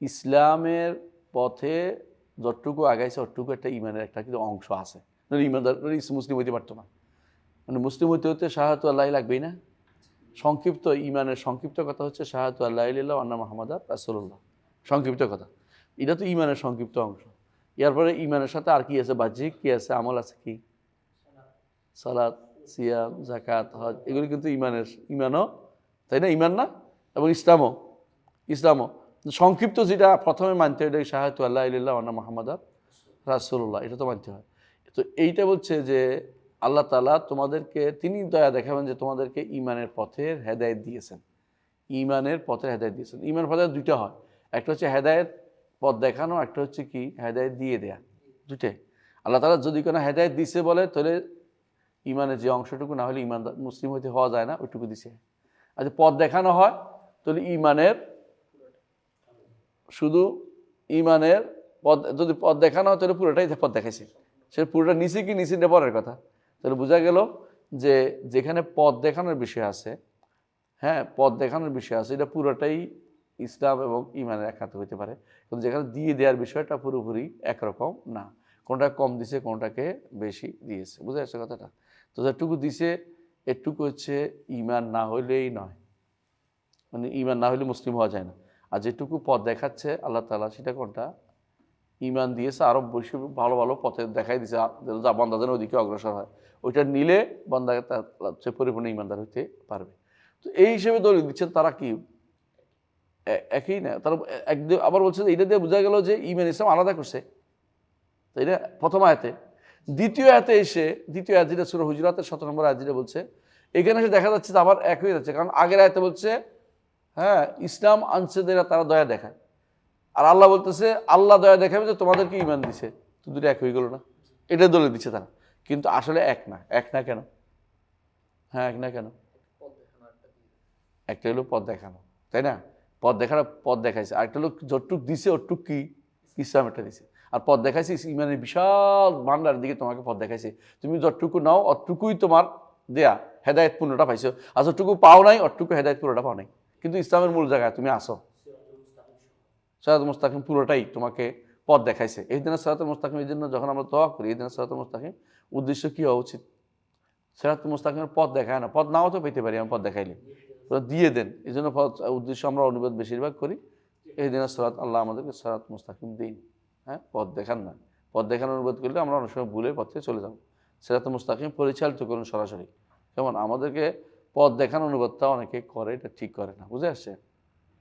ইসলামের পথে যতটুকু আগাইছে অতটুকু একটা ইমানের একটা কিন্তু অংশ আছে। ইমানদার মুসলিম হইতে পারতো না, মানে মুসলিম হইতে হতে শাহাদাতু আল্লাহ লাগবেই না। সংক্ষিপ্ত ইমানের সংক্ষিপ্ত কথা হচ্ছে শাহাদাতু আল্লাহ ইল্লাল্লাহ ওয়া আন্না মুহাম্মাদার রাসূলুল্লাহ, সংক্ষিপ্ত কথা। এটা তো ইমানের সংক্ষিপ্ত অংশ। এরপরে ইমানের সাথে আর কি আছে? বাহ্যিক কি আছে? আমল আছে, কি? সালাত, সিয়াম, যাকাত, হজ, এগুলি কিন্তু ইমানও, তাই না? ইমান না? এবং ইসলামও সংক্ষিপ্ত যেটা প্রথমে মানতে হয়, এটা শাহাদাতু আল্লাহ ইল্লাল্লাহ ওয়া আন্না মুহাম্মাদার রাসূলুল্লাহ, এটা তো মানতে হয়। তো এইটা বলছে যে আল্লাহ তাআলা তোমাদেরকে তিনি দয়া দেখাবেন যে তোমাদেরকে ইমানের পথের হেদায়েত দিয়েছেন। ইমানের পথের হেদায়েত দিয়েছেন। ইমানের পথে দুইটা হয়, একটা হচ্ছে হেদায়েত পথ দেখানো, একটা হচ্ছে কি হেদায়েত দিয়ে দেয়া, দুইটাই। আল্লাহ তাআলা যদি কোনো হেদায়েত দিছে বলে, তাহলে ইমানের যে অংশটুকু না হলে ইমানদার মুসলিম হইতে হওয়া যায় না, ওইটুকু দিছে। আর যদি পথ দেখানো হয় তাহলে ইমানের শুধু ইমানের পথ, যদি পথ দেখানো হয় তাহলে পুরোটাই পথ দেখাইছে। সে পুরোটা নিচে কি নিচে পরের কথা। তাহলে বোঝা গেল যে যেখানে পথ দেখানোর বিষয় আছে, হ্যাঁ, পথ দেখানোর বিষয় আছে, এটা পুরোটাই ইসলাম এবং ইমানের একান্ত হইতে পারে। কিন্তু যেখানে দিয়ে দেওয়ার বিষয়টা পুরোপুরি একরকম না, কোনটা কম দিছে, কোনটাকে বেশি দিয়েছে। বুঝা যাচ্ছে কথাটা? তো যেটুকু দিছে এটুকু হচ্ছে ইমান না হইলেই নয়, মানে ইমান না হইলে মুসলিম হওয়া যায় না। আর যেটুকু পথ দেখাচ্ছে আল্লাহ তাআলা, সেটা কোনটা? ইমান দিয়েছে, আরো বেশি ভালো ভালো পথে দেখাই দিয়েছে, যা বান্দা যেন ওইদিকে অগ্রসর হয়। ওইটা নিলে বান্দা তার পরিপূর্ণ ইমানদার হইতে পারবে। তো এই হিসেবে দলিল দিচ্ছেন তারা কি একই না? তারা একদিন আবার বলছে যে এটা দিয়ে বোঝা গেল যে ইমান ইসলাম আলাদা করছে, তাই না? প্রথম আয়াতে। দ্বিতীয় আয়াতে এসে, দ্বিতীয় আয়াত যেটা সূরা হুজুরাতের 17 নম্বর আয়াত যেটা বলছে, এখানে এসে দেখা যাচ্ছে যে আবার এক হয়ে যাচ্ছে। কারণ আগের আয়াতে বলছে, হ্যাঁ, ইসলাম আনছে তারা দয়া দেখায়, আর আল্লাহ বলতেছে আল্লাহ দয়া দেখাবে যে তোমাদেরকে ইমান দিছে। তো দুটো এক হয়ে গেল না? এটা দলিল দিচ্ছে তারা, কিন্তু আসলে এক না। এক না কেন? হ্যাঁ, এক না কেন? একটা হলো পথ দেখানো, তাই না? পথ দেখানো, পথ দেখাইছে। আরেকটা হলো যতটুক দিছে অতটুক কি ইসলাম একটা দিছে। আর পথ দেখাইছে ইমানের বিশাল ভান্ডার দিকে তোমাকে পথ দেখাইছে। তুমি যতটুকু নাও অতটুকুই তোমার দেয়া, হেদায়েত পূর্ণটা পাইছো। আর যতটুকু পাও নাই অতটুকু হেদায়েত পুরোটা পাও নাই। কিন্তু ইসলামের মূল জায়গায় তুমি আসো, সিরাতুল মুস্তাকিম পুরোটাই তোমাকে পথ দেখাইছে। এই দিনের সিরাতুল মুস্তাকিম, এই জন্য যখন আমরা দোয়া করি এই দিনের সিরাতুল মুস্তাকিম, উদ্দেশ্য কি হওয়া উচিত? সিরাতুল মুস্তাকিমের পথ দেখায় না, পথ নাও তো পেতে পারি আমি, পথ দেখাইলে দিয়ে দেন। এই জন্য উদ্দেশ্য আমরা অনুবাদ বেশিরভাগ করি এই দিনের সিরাত, আল্লাহ আমাদেরকে সিরাত মুস্তাকিম দিন, হ্যাঁ, পথ দেখান না। পথ দেখানোর অনুবাদ করলে আমরা অনেক সময় ভুলে পথে চলে যাব। সিরাতুল মুস্তাকিম পরিচালিত করুন সরাসরি। যেমন আমাদেরকে পথ দেখানোর অনুবাদটা অনেকে করে, এটা ঠিক করে না। বুঝে আসছে?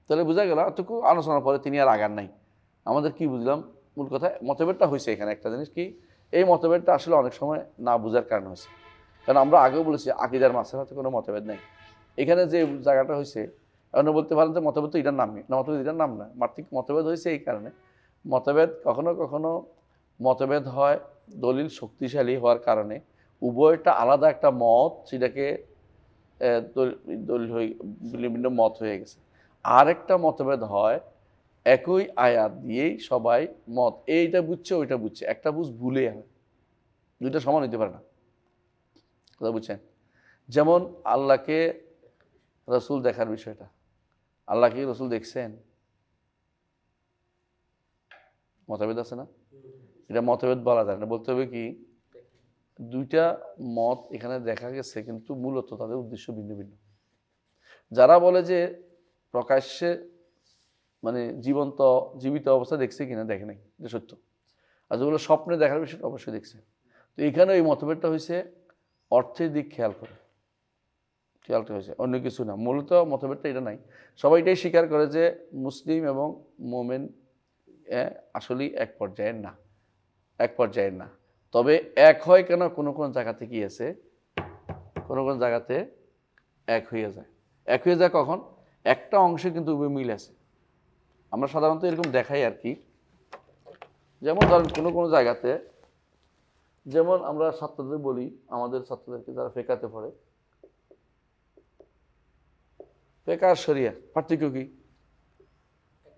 তাহলে বোঝা গেল এতটুকু আলোচনার পরে তিনি আর আগার নাই। আমাদের কি বুঝলাম? মূল কথা মতভেদটা হয়েছে এখানে। একটা জিনিস কি, এই মতভেদটা আসলে অনেক সময় না বুঝার কারণ হয়েছে। কারণ আমরা আগেও বলেছি আকীদার মাসআলাতে কোনো মতভেদ নাই। এখানে যে জায়গাটা হয়েছে, এখন বলতে পারেন যে মতভেদ তো এটার নাম না, মতভেদ এটার নাম না, মাত্রিক মতভেদ হয়েছে এই কারণে। মতভেদ কখনো কখনো মতভেদ হয় দলিল শক্তিশালী হওয়ার কারণে, উভয়টা আলাদা একটা মত, সেটাকে দলিল হয়ে বিভিন্ন মত হয়ে গেছে। আরেকটা মতভেদ হয় একই আয়াত দিয়েই সবাই মত, এইটা বুঝছে ওইটা বুঝছে, একটা বুঝ ভুলে হয়, দুইটা সমান হইতে পারে না। কথা বুঝছেন? যেমন আল্লাহকে রসুল দেখার বিষয়টা, আল্লাহকে রসুল দেখছেন? মতভেদ আছে না? এটা মতভেদ বলা যায় না, বলতে হবে কি দুইটা মত এখানে দেখা গেছে, কিন্তু মূলত তাদের উদ্দেশ্য ভিন্ন ভিন্ন। যারা বলে যে প্রকাশ্যে মানে জীবিত অবস্থা দেখছে কিনা দেখে নাই, এটা সত্য। আর যেগুলো স্বপ্নে দেখার বিষয়টা অবশ্যই দেখছে। তো এখানে এই মতভেদটা হয়েছে অর্থের দিক খেয়ালটা হয়েছে, অন্য কিছু না। মূলত মতভেদটা এটা নাই, সবাই এটাই স্বীকার করে যে মুসলিম এবং মোমেন আসলেই এক পর্যায়ের না। তবে এক হয় কেন, কোনো জায়গাতে কি আছে, কোনো জায়গাতে এক হয়ে যায় কখন? একটা অংশে কিন্তু উভয় মিল আছে। আমরা সাধারণত এরকম দেখাই আর কি। যেমন ধরেন কোনো জায়গাতে, যেমন আমরা ছাত্রদের বলি, আমাদের ছাত্রদেরকে যারা ফেকাতে পড়ে, ফেকা আর শরিয়া পার্থক্য কি?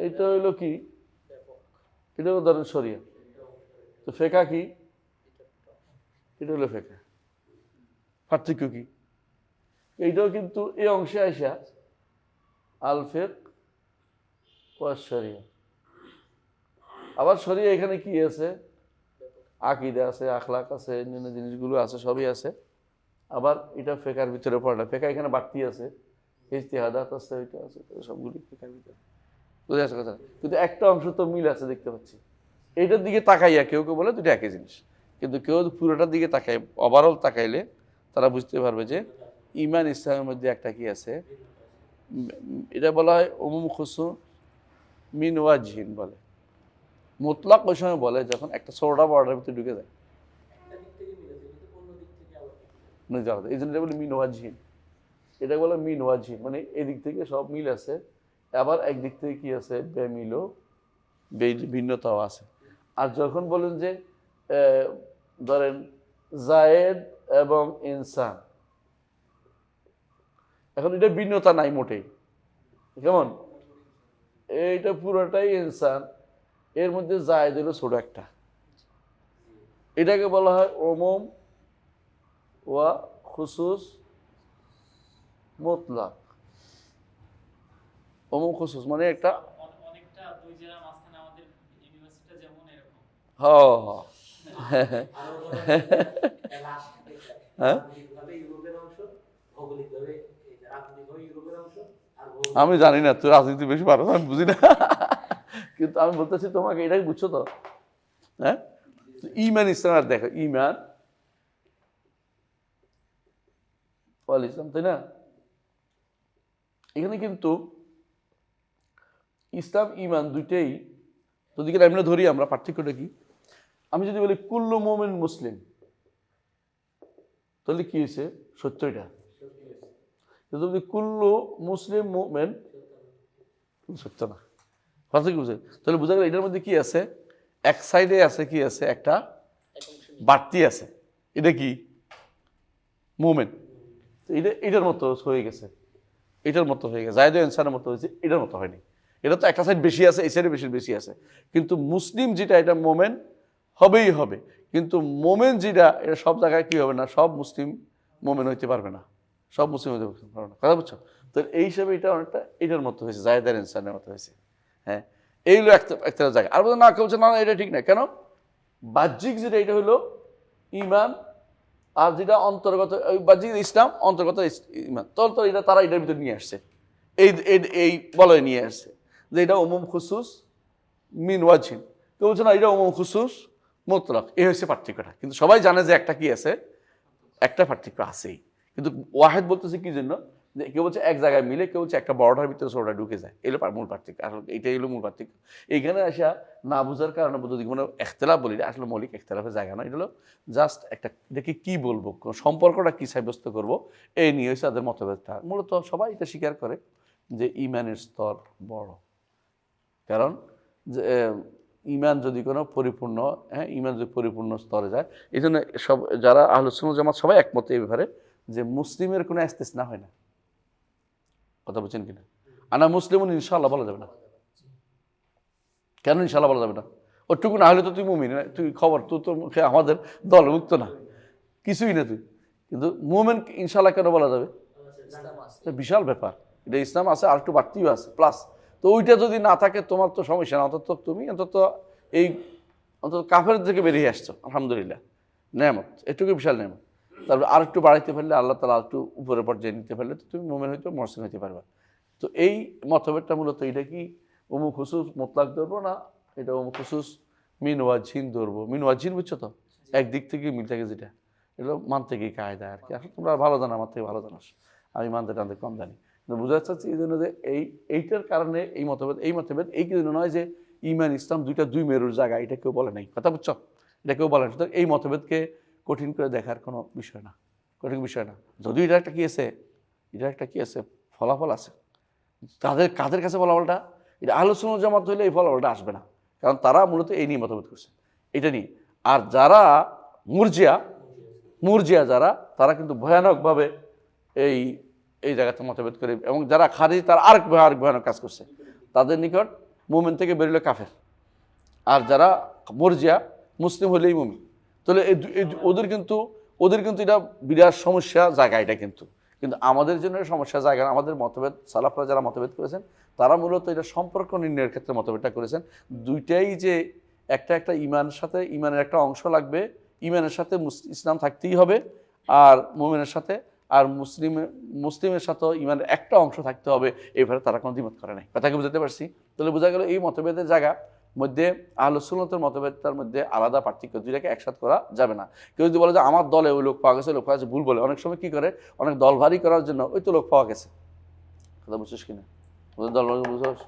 এটা হইলো কি, এটা হলো ধরেন শরিয়া, তো ফেকা কি? এটা হলো ফেকা। পার্থক্য কি? এইটাও কিন্তু এই অংশে আইসা আল ফিক ওয়াস শরিয়া। আবার শরিয়া এখানে কি আছে? আকীদা আছে, আখলাক আছে, অন্যান্য জিনিসগুলো আছে, সবই আছে। আবার এটা ফেকার ভিতরে পড়ে না, ফেকা এখানে বাড়তি আছে, ইজতিহাদাত আছে, এটা আছে, সবগুলি ফেকার ভিতরে। বুঝে আসে কথা? কিন্তু একটা অংশ তো মিল আছে দেখতে পাচ্ছি। এইটার দিকে তাকাইয়া কেউ বলে দুটো একই জিনিস, কিন্তু কেউ পুরোটার দিকে তাকাই, ওভারঅল তাকাইলে তারা বুঝতে পারবে যে ঈমান ইসলামের মধ্যে একটা কি আছে। এটা বলা হয় উমুম খুসুস মিন ওয়াজহিন বলে। মুতলাক ওই সময় বলে যখন একটা ছোটটা বড়টার ভিতরে ঢুকে যায়, এই জন্য এটা বলে মিন ওয়াজহিন। এটা বলে মিন ওয়াজহিন, মানে এদিক থেকে সব মিল আছে, আবার একদিক থেকে কি আছে, বেমিলও ভিন্নতাও আছে। আর যখন বলেন যে ধরেন জায়েদ এবং ইনসান, এখন এটা ভিন্নতা নাই মোটেই। কেমন? এইটা পুরোটাই ইনসান, এর মধ্যে জায়েদ হলো ছোট একটা। এটাকে বলা হয় উমুম ওয়া খুসুস মুতলাক। উমুম খুসুস মানে একটা অনেকটা দুই জেলার মাঝখানে আমাদের ইউনিভার্সিটিটা যেমন এরকম। হ্যাঁ, আমি জানি না, তুই রাজনীতি বেশি পারো, আমি বুঝি না। কিন্তু আমি বলতেছি তোমাকে, এটাই বুঝছো তো? হ্যাঁ, ঈমান ইসলাম আর দেখো, ঈমান ওয়াল ইসলাম, তাই না? এখানে কিন্তু ইসলাম ঈমান দুইটাই যদি আমরা ধরি, আমরা পার্থক্যটা কি? আমি যদি বলি কুল্লু মুমিন মুসলিম, তাহলে কি হয়েছে? সত্য এটা। কিন্তু যদি কুল্লু মুসলিম মুমিন, সত্য না। পার্থক্য বুঝে? তাহলে বোঝা গেল এটার মধ্যে কি আছে, এক সাইডে আছে কি আছে, একটা বাড়তি আছে। এটা কি? মুমিন। এটার মতো হয়ে গেছে, এটার মতো হয়ে গেছে, জায়েদ ইনসানের মতো হয়েছে, এটার মতো হয়নি। এটা তো একটা সাইড বেশি আছে, এই সাইডে বেশি আছে। কিন্তু মুসলিম যেটা, এটা মোমেন হবেই হবে। কিন্তু মোমেন যেটা, এটা সব জায়গায় কি হবে না, সব মুসলিম মোমেন হইতে পারবে না, সব মুসলিম হইতে পারবে না। কথা বুঝছো? তো এই হিসাবে এটা অনেকটা এটার মতো হয়েছে, জায়েদ ইনসানের মতো হয়েছে। হ্যাঁ, এইগুলো একটা জায়গা। আর বলছে না, কেউ বলছে না এটা ঠিক না। কেন? বাহ্যিক যেটা, এটা হলো ঈমান, আর যেটা অন্তর্গত বাহ্যিক ইসলাম, অন্তর্গত ঈমান, তো এটা তারা এটার ভিতরে নিয়ে আসছে, এই বলয় নিয়ে আসছে যে এটা উমুম খুসুস মিন ওয়াজহিন। কেউ বলছে না এটা উমুম খুসুস মুতলাক। এই হচ্ছে পার্থক্যটা। কিন্তু সবাই জানে যে একটা কি আছে, একটা পার্থক্য আছেই। কিন্তু ওয়াহেদ বলতেছে কি জন্য, যে কেউ বলছে এক জায়গায় মিলে, কেউ বলছে একটা বড়টার ভিতরে ছোটটা ঢুকে যায়। এগুলো মূল পার্থক্য। আসলে এইটাই হলো মূল পার্থক্য। এইখানে আসা না বোঝার কারণে যদি কোনো এখতেলাফ বলি, আসলে মৌলিক এখতেলাফের জায়গা না। এটা হলো জাস্ট একটা, এটাকে কি বলবো, সম্পর্কটা কি সাব্যস্ত করবো, এই নিয়ে হচ্ছে তাদের মতভেদটা। মূলত সবাই এটা স্বীকার করে যে ঈমানের স্তর বড়। কারণ যে ঈমান যদি কোনো পরিপূর্ণ, ঈমান যদি পরিপূর্ণ স্তরে যায়, এই জন্য সব যারা আহলুস সুন্নাহ ওয়াল জামাত সবাই একমত এই ব্যাপারে যে মুসলিমের কোনো ইস্তিসনা হয় না। কথা বলছেন কিনা? আনা মুসলিমুন ইনশাআল্লাহ বলা যাবে না। কেন ইনশাআল্লাহ বলা যাবে না? ওটুকু না হলে তো তুই মুমিন, তুই খবর, তুই তো আমাদের দলভুক্ত না, কিছুই না তুই। কিন্তু মুমিন ইনশাআল্লাহ কেন বলা যাবে? বিশাল ব্যাপার। এটা ইসলাম আছে, আর একটু বাড়তিও আছে প্লাস। তো ওইটা যদি না থাকে তোমার তো সমস্যা না। অন্তত তুমি অন্তত এই কাফের থেকে বেরিয়ে আসছো, আলহামদুলিল্লাহ, নেয়ামত, এটুকু বিশাল নেয়ামত। তারপর আর একটু বাড়াইতে পারলে আল্লাহ তাআলা একটু উপরের পর্যায়ে নিতে পারলে তো তুমি মুমিন হইতে মহসিন হইতে পারবা। তো এই মতভেদটা মূলত এটা কি অমুক হুসুস মোতলাক ধরবো না এটা অমুক হুসুস মিন ওয়াজিন ধরবো। মিন ওয়াজিন বুঝছো তো, একদিক থেকে মিল থাকে যেটা, এগুলো মানতে গিয়ে কায়দা আর কি। আসলে তোমরা ভালো জানো, আমার থেকে ভালো জানো, আমি মানতে টানতে কম জানি। কিন্তু বোঝা যাচ্ছে এই জন্য যে এইটার কারণে এই মতভেদ এই জন্য নয় যে ইমান ইসলাম দুই মেরুর জায়গা, এটা কেউ বলে নাই, কথা বুঝছো, এটা কেউ বলে না। সুতরাং এই মতভেদকে কঠিন করে দেখার কোনো বিষয় না, কঠিন বিষয় না। যদিও এটা একটা কি আছে ফলাফল আছে, কাদের কাছে ফলাফলটা, এটা আহলে সুন্নাত জামাত হইলে এই ফলাফলটা আসবে না, কারণ তারা মূলত এই নিয়ে মতভেদ করছে, এটা নিয়ে। আর যারা মুরজিয়া যারা, তারা কিন্তু ভয়ানকভাবে এই জায়গাতে মতভেদ করে, এবং যারা খারিজি তারা আরেক ভয়ানক কাজ করছে। তাদের নিকট মুমিন থেকে বেরোলে কাফের, আর যারা মুরজিয়া মুসলিম হলেই মুমিন। তাহলে ওদের কিন্তু এটা বিরাট সমস্যা জায়গা, এটা কিন্তু আমাদের জন্য সমস্যা জায়গা। আমাদের মতভেদ, সালাফরা যারা মতভেদ করেছেন তারা মূলত এটা সম্পর্ক নির্ণয়ের ক্ষেত্রে মতভেদটা করেছেন। দুইটাই যে একটা ইমানের একটা অংশ লাগবে, ইমানের সাথে ইসলাম থাকতেই হবে, আর মুমিনের সাথে আর মুসলিমের সাথে ইমানের একটা অংশ থাকতে হবে, এইভাবে তারা কোনো দ্বিমত করে নাই। কথাকে বুঝতে পারছি? তাহলে বোঝা গেল এই মতভেদের জায়গা মধ্যে আহলে সুন্নাতের মতভেদটার মধ্যে আলাদা পার্থক্য, দুইটাকে একসাথে করা যাবে না। কেউ যদি বলে যে আমার দলে ওই লোক পাওয়া গেছে, ভুল বলে। অনেক সময় কি করে, অনেক দল ভারী করার জন্য ওই তো লোক পাওয়া গেছে, কথা বুঝছিস কিনা, দল বুঝোস?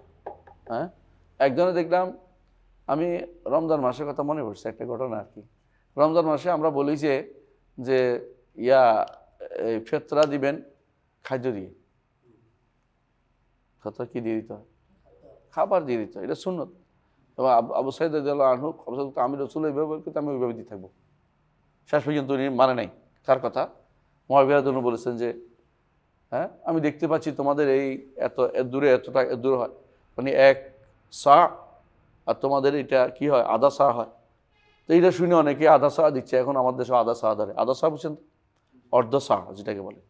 হ্যাঁ, একজনে দেখলাম, আমি রমজান মাসের কথা মনে পড়ছে একটা ঘটনা আর কি। রমজান মাসে আমরা বলি যে ফেতরা দিবেন খাদ্য দিয়ে, ফেতরা কি দিয়ে দিতে হয়, খাবার দিয়ে দিতে হয়, এটা সুন্নত। এবং আবু সাইদ রাদিয়াল্লাহু আনহু, আমি রাসূল এইভাবে কিন্তু আমি ওইভাবে দিয়ে থাকবো, শেষ পর্যন্ত উনি মানে নাই। কার কথা? মুআবিয়া রাদিয়াল্লাহু আনহু বলেছেন যে হ্যাঁ, আমি দেখতে পাচ্ছি তোমাদের এই এত দূরে হয়, মানে 1 সা, আর তোমাদের এটা কি হয়, আধা সা হয়। তো এইটা শুনে অনেকে আধা সা দিচ্ছে, এখন আমাদের দেশে আধা সা ধরে। আধা সা বুঝছেন, অর্ধ সা যেটাকে বলে।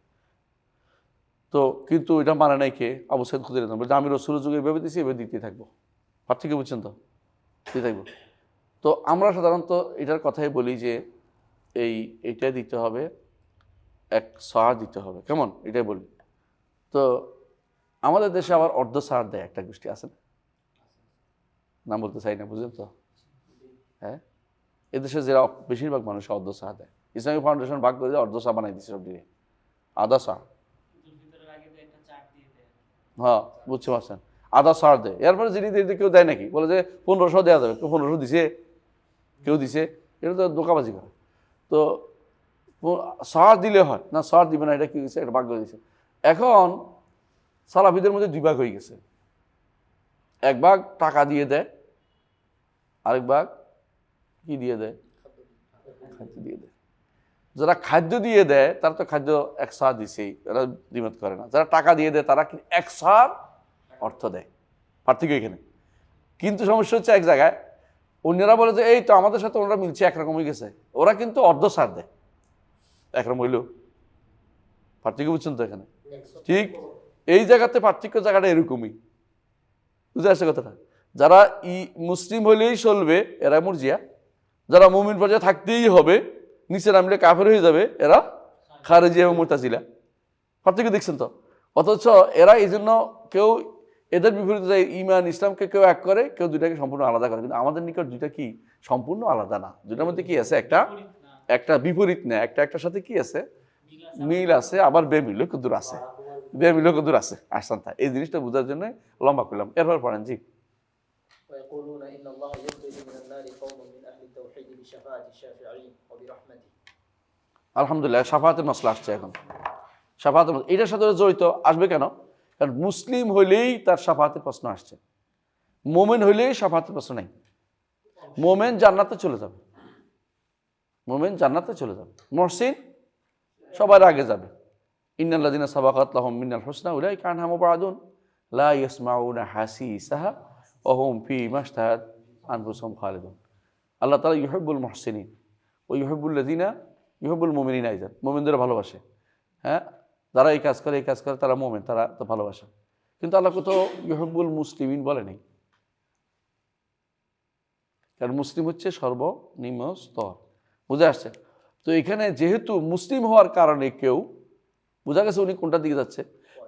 তো কিন্তু এটা মানে নাই কে? আবু সাইদ খুদরি রাদিয়াল্লাহু আনহু বলে আমি রাসূলের যুগে এভাবে দিচ্ছি, এভাবে দিতে থাকবো। পার্থক্য বুঝছেন তো, দিতে থাকবো। তো আমরা সাধারণত এটার কথাই বলি যে এইটা দিতে হবে, 1 সা দিতে হবে, কেমন, এটাই বলি। তো আমাদের দেশে আবার অর্ধ সার দেয় একটা গোষ্ঠী আছে না, নাম বলতে চাই না, বুঝলেন তো? হ্যাঁ, এদেশে যারা বেশিরভাগ মানুষ অর্ধ সার দেয়, ইসলামিক ফাউন্ডেশন ভাগ করে দিয়ে অর্ধ সা বানাই দিচ্ছে সব দিয়ে, আধা সা। হ্যাঁ, বুঝতে পারছেন, আধা সার দেয়। এরপরে যিনি কেউ দেয় নাকি, বলে যে 1500 দেওয়া যাবে, কেউ 1500 দিছে, কেউ দিছে, এটা তো ধোঁকাবাজি করে। তো সার দিলে হয় না, সার দিবে না, এটা কি দিচ্ছে, এটা ভাগ করে দিচ্ছে। এখন সালাফিদের মধ্যে 2 ভাগ হয়ে গেছে, 1 ভাগ টাকা দিয়ে দেয়, আরেক ভাগ কি দিয়ে দেয়, খাদ্য দিয়ে দেয়। যারা খাদ্য দিয়ে দেয় তারা তো খাদ্য 1 সা দিছেই, এরা দ্বিমত করে না। যারা টাকা দিয়ে দেয় তারা কিন্তু 1 সার অর্থ দেয়, পার্থক্য এখানে। কিন্তু সমস্যা হচ্ছে এক জায়গায়, অন্যরা বলে যে এই তো আমাদের সাথে ওরা মিলছে, একরকম হয়ে গেছে, ওরা কিন্তু অর্ধ সার দেয়, একরকম হইল। পার্থক্য বুঝছেন তো এখানে? ঠিক এই জায়গাতে পার্থক্য জায়গাটা এরকমই, বুঝে আসছে কথাটা। যারা মুসলিম হইলেই চলবে এরা মুরজিয়া, যারা মুমিন পর্যায়ে থাকতেই হবে, নিচে নামলে কাফের হয়ে যাবে, এরা খারেজি এবং মুতাজিলা। পার্থক্য দেখছেন তো? অথচ এরা এই জন্য কেউ এদের বিপরীতে যায়, ইমান ইসলামকে কেউ এক করে, কেউ দুইটাকে সম্পূর্ণ আলাদা করে। কিন্তু আমাদের নিকট দুইটা কি সম্পূর্ণ আলাদা না, দুইটার মধ্যে কি আছে, একটা বিপরীত না, একটার সাথে কি আছে, মিল আছে, আবার বেমিলও কদূর আছে। আসতাম তা এই জিনিসটা বোঝার জন্য লম্বা করলাম। এরপর পড়েন জি। ويقولون إن الله يخرج من النار قوم من أهل التوحيد بشفاعة الشافعين وبرحمته। আলহামদুলিল্লাহ, শাফাআতের মাসলা আসছে এখন। শাফাআতের এটার সাথে জড়িত আসবে কেন? কারণ মুসলিম হইলেই তার শাফাআতের প্রশ্ন আসছে, মোমেন হইলেই শাফাআতের প্রশ্ন নাই। মোমেন জান্নাতে চলে যাবে, মুহসিন সবার আগে যাবে। ইন্নাল্লাযিনা সাবাকাত লাহুম মিনাল হুসনা উলাইকা আনহা মুবআদুন লা ইয়াসমাউনা হাসিসাহা ওয়া হুম ফীমা ইশতাহাত আনফুসুহুম খালিদুন। আল্লাহ তাআলা ইউহিব্বুল মুহসিনিন ওয়া ইউহিব্বুল মুমিনিনা, আইজান মুমিনদের ভালোবাসে। হ্যাঁ, যারা এই কাজ করে তারা মুমিন, তারা তো ভালোবাসে। কিন্তু আল্লাহ তো ইউহিব্বুল মুসলিমিন বলে নাই, কারণ মুসলিম হচ্ছে সর্বনিম্ন স্তর, বুঝে আসছে? তো এখানে যেহেতু মুসলিম হওয়ার কারণে কেউ, বোঝা গেছে উনি কোনটার দিকে যাচ্ছে,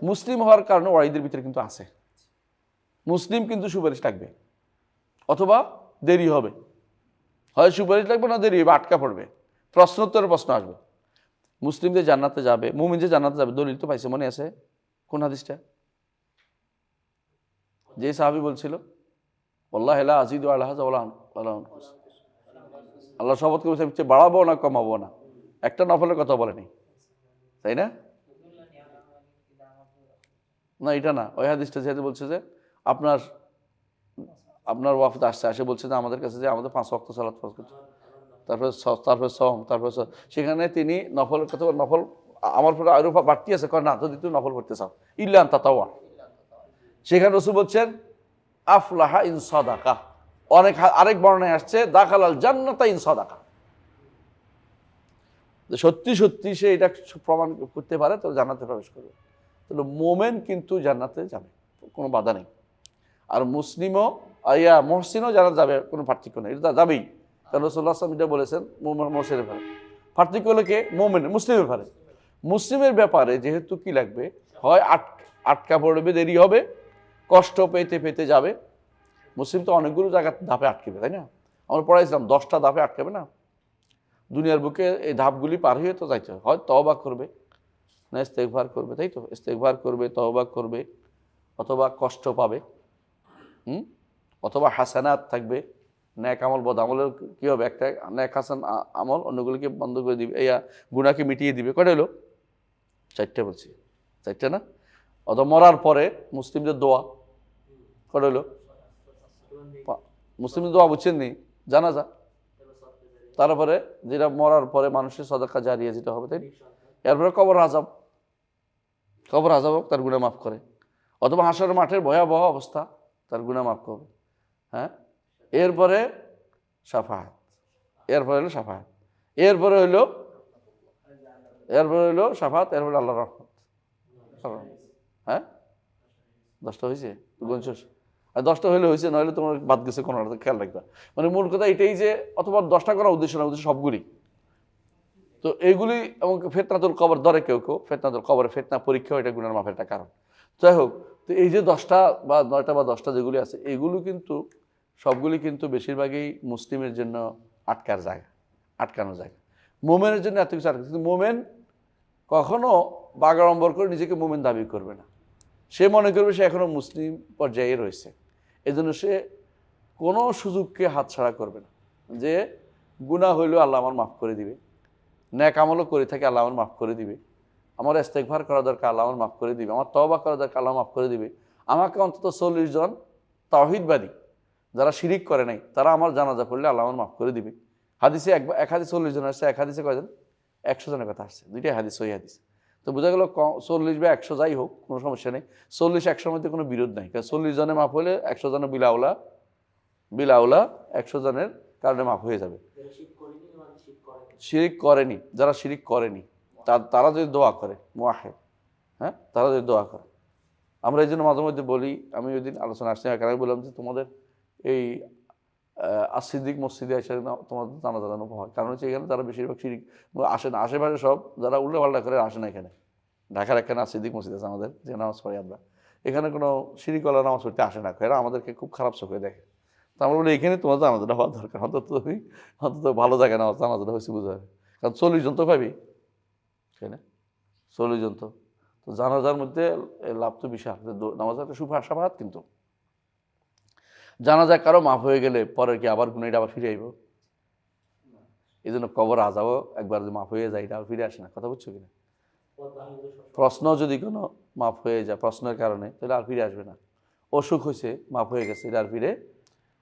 মুসলিম হওয়ার কারণে ওয়াইদের ভিতরে কিন্তু আছে, মুসলিম কিন্তু সুপারিশ লাগবে, অথবা দেরি হবে, হয় সুপারিশ লাগবে না দেরি হবে, আটকা পড়বে, প্রশ্নোত্তরের প্রশ্ন আসবে। মুসলিমদের জান্নাতে যাবে, মুমিন যে জান্নাতে যাবে, দলিল তো পাইছে, মনে আছে কোন হাদিসটা? যে সাহাবী বলছিল আল্লাহ লা আজিদু আলা হাযা ওয়ালা আনকুস, আল্লাহ শপথ করে বলছে বাড়াবো না কমাবো না, একটা নফলের কথা বলেনি, তাই না? না এটা না, ওই হাদিসটা যেহেতু বলছে যে আপনার আপনার ওয়াফদ আসে বলছে যে আমাদের কাছে যে আমাদের 5 ওয়াক্ত সালাত ফরজ করতে, তারপরে সওম, তারপরে সেখানে তিনি নফলের কথা, নফল আমার পরে আরো বাড়তি আছে, না যদি তুমি নফল করতে চাও ইল্লা আন তাতাওয়া, সেখানে রাসূল বলছেন আফলাহা ইন সাদাকা, আরেক বর্ণনায় আসছে দাখালাল জান্নাতা ইন সাদাকা, সত্যি সত্যি সে এটা প্রমাণ করতে পারে তো জান্নাতে প্রবেশ করবে। তাহলে মোমেন কিন্তু জান্নাতে যাবে, কোনো বাধা নেই। আর মুসলিমও মহসিনও জান্নাত যাবে, কোনো পার্থক্য নেই, এটা যাবেই, কারণ রাসূলুল্লাহ সাল্লাল্লাহু আলাইহি ওয়াসাল্লাম এটা বলেছেন মহসিনের ব্যাপারে। পার্থক্য হলো কে? মোমেন, মুসলিমের ব্যাপারে। মুসলিমের ব্যাপারে যেহেতু কি লাগবে, হয় আটকা পড়বে, দেরি হবে, কষ্ট পেতে পেতে যাবে। মুসলিম তো অনেকগুলো জায়গা ধাপে আটকেবে, তাই না? আমরা পড়াইছিলাম 10টা ধাপে আটকাবে না, দুনিয়ার বুকে এই ধাপগুলি পার হয়ে তো যাইতে হয় তওবা করবে না ইস্তেগফার করবে, তাই তো? ইস্তেগফার করবে, তওবা করবে, অথবা কষ্ট পাবে, অথবা হাসানাত থাকবে, ন্যাক আমল বদ আমলের কি হবে, একটা ন্যাক হাসান আমল অন্যগুলিকে বন্ধ করে দিবে, গুনাহকে মিটিয়ে দিবে। কয়টা হলো? 4টে বলছি, 4টে না? অথবা মরার পরে মুসলিমদের দোয়া, কয়টা হলো? মুসলিমদের দোয়া বুঝছেন নি? জানাজা, তারপরে যেটা মরার পরে মানুষের সদকা জারিয়া যেটা হবে, তাই? এরপরে কবর আযাব তার গুনাহ মাফ করে, অথবা হাসরের মাঠের ভয়াবহ অবস্থা, তার গুনাহ মাফ করবে। হ্যাঁ, এরপরে শাফাআত, এরপরে হলো শাফাআত, এরপরে হইলো শাফাআত, এরপরে আল্লাহর রহমত। হ্যাঁ, 10টা হয়েছে গুনছস? আর 10টা হয়েছে, নইলে তোমার বাদ গেছে কোনো, খেয়াল রাখবা। মানে মূল কথা এটাই যে, অথবা 10টা করার উদ্দেশ্য না, উদ্দেশ্য সবগুলি। তো এইগুলি, এবং ফিতনাতুল কবর ধরে কেউ ফিতনাতুল কবরে ফিতনা পরীক্ষা, এটা গুনার মাফের একটা কারণ। যাই হোক, তো এই যে 10টা বা 9টা বা 10টা যেগুলি আছে, এগুলো কিন্তু সবগুলি কিন্তু বেশিরভাগই মুসলিমের জন্য আটকানো জায়গা। মোমেনের জন্য এত কিছু কিন্তু মোমেন কখনো বাগাড়ম্বর করে নিজেকে মোমেন দাবি করবে না। সে মনে করবে সে এখনো মুসলিম পর্যায়ে রয়েছে, এজন্য সে কোনো সুযোগকে হাতছাড়া করবে না, যে গুনাহ হইলেও আল্লাহ আমার মাফ করে দিবে, ন্যাক আমলও করে থাকে আল্লাহ আমার মাফ করে দিবে, আমার ইস্তেগফার করা দরকার আল্লাহ আমার মাফ করে দিবে, আমার তওবা করা দরকার আল্লাহ মাফ করে দিবে। আমাকে অন্তত 40 জন তাওহীদবাদী যারা শিরিক করে নাই, তারা আমার জানাজা পড়লে আল্লাহ আমার মাফ করে দিবে। হাদিসে এক হাদিস 40 জন আসছে, এক হাদিসে কয়জন? 100 জনের কথা আসছে, দুইটাই হাদিস, ওই হাদিস। তো বোঝা গেল 40 বা 100 যাই হোক, কোনো সমস্যা নেই, 40-100 মধ্যে কোনো বিরোধ নাই, কারণ 40 জনে মাফ হলে 100 জনের বিলাউলা 100 জনের কারণে মাফ হয়ে যাবে। শিরিক করেনি, যারা শিরিক করেনি তারা যদি দোয়া করে মুআহিদ, হ্যাঁ, তারা যদি দোয়া করে, আমরা এই জন্য মাঝে মধ্যে বলি, আমি ওই দিন আলোচনা আসছি, আমি বললাম যে তোমাদের এই সিদ্দিক মসজিদে এসে তোমাদের জানা জানানো হয়, কারণ হচ্ছে এখানে তারা বেশিরভাগ শিরিক আসে না, আশেপাশে সব যারা উল্টাপাল্টা করে আসে না। এখানে ঢাকার একটা সিদ্দিক মসজিদ আছে আমাদের, যে নামাজ পড়ি আমরা, এখানে কোনো শিরিকওয়ালা নামাজ পড়তে আসে না, এরা আমাদেরকে খুব খারাপ চোখে দেখে। তো আমরা বলি এখানে তোমার জানাজাটা হওয়ার দরকার, অন্তত ভালো জায়গায় নামাজ জানাজাটা হয়েছে বুঝতে হবে, কারণ 40 জন তো পাবি, তাই না? 40 জন তো জানাজার মধ্যে লাভ তো বিশাল, নামাজের একটা শাফাআত। কিন্তু জানাজা কারো মাফ হয়ে গেলে পরে কি আবার গুনাহটা আবার ফিরে আইব? এই জন্য কবর আযাবও একবার যদি মাফ হয়ে যায়, এটা আর ফিরে আসে না। কথা বুঝছো কিনা? প্রশ্ন যদি কোনো মাফ হয়ে যায় প্রশ্নের কারণে, তাহলে আর ফিরে আসবে না। অসুখ হয়েছে, মাফ হয়ে গেছে, এটা আর ফিরে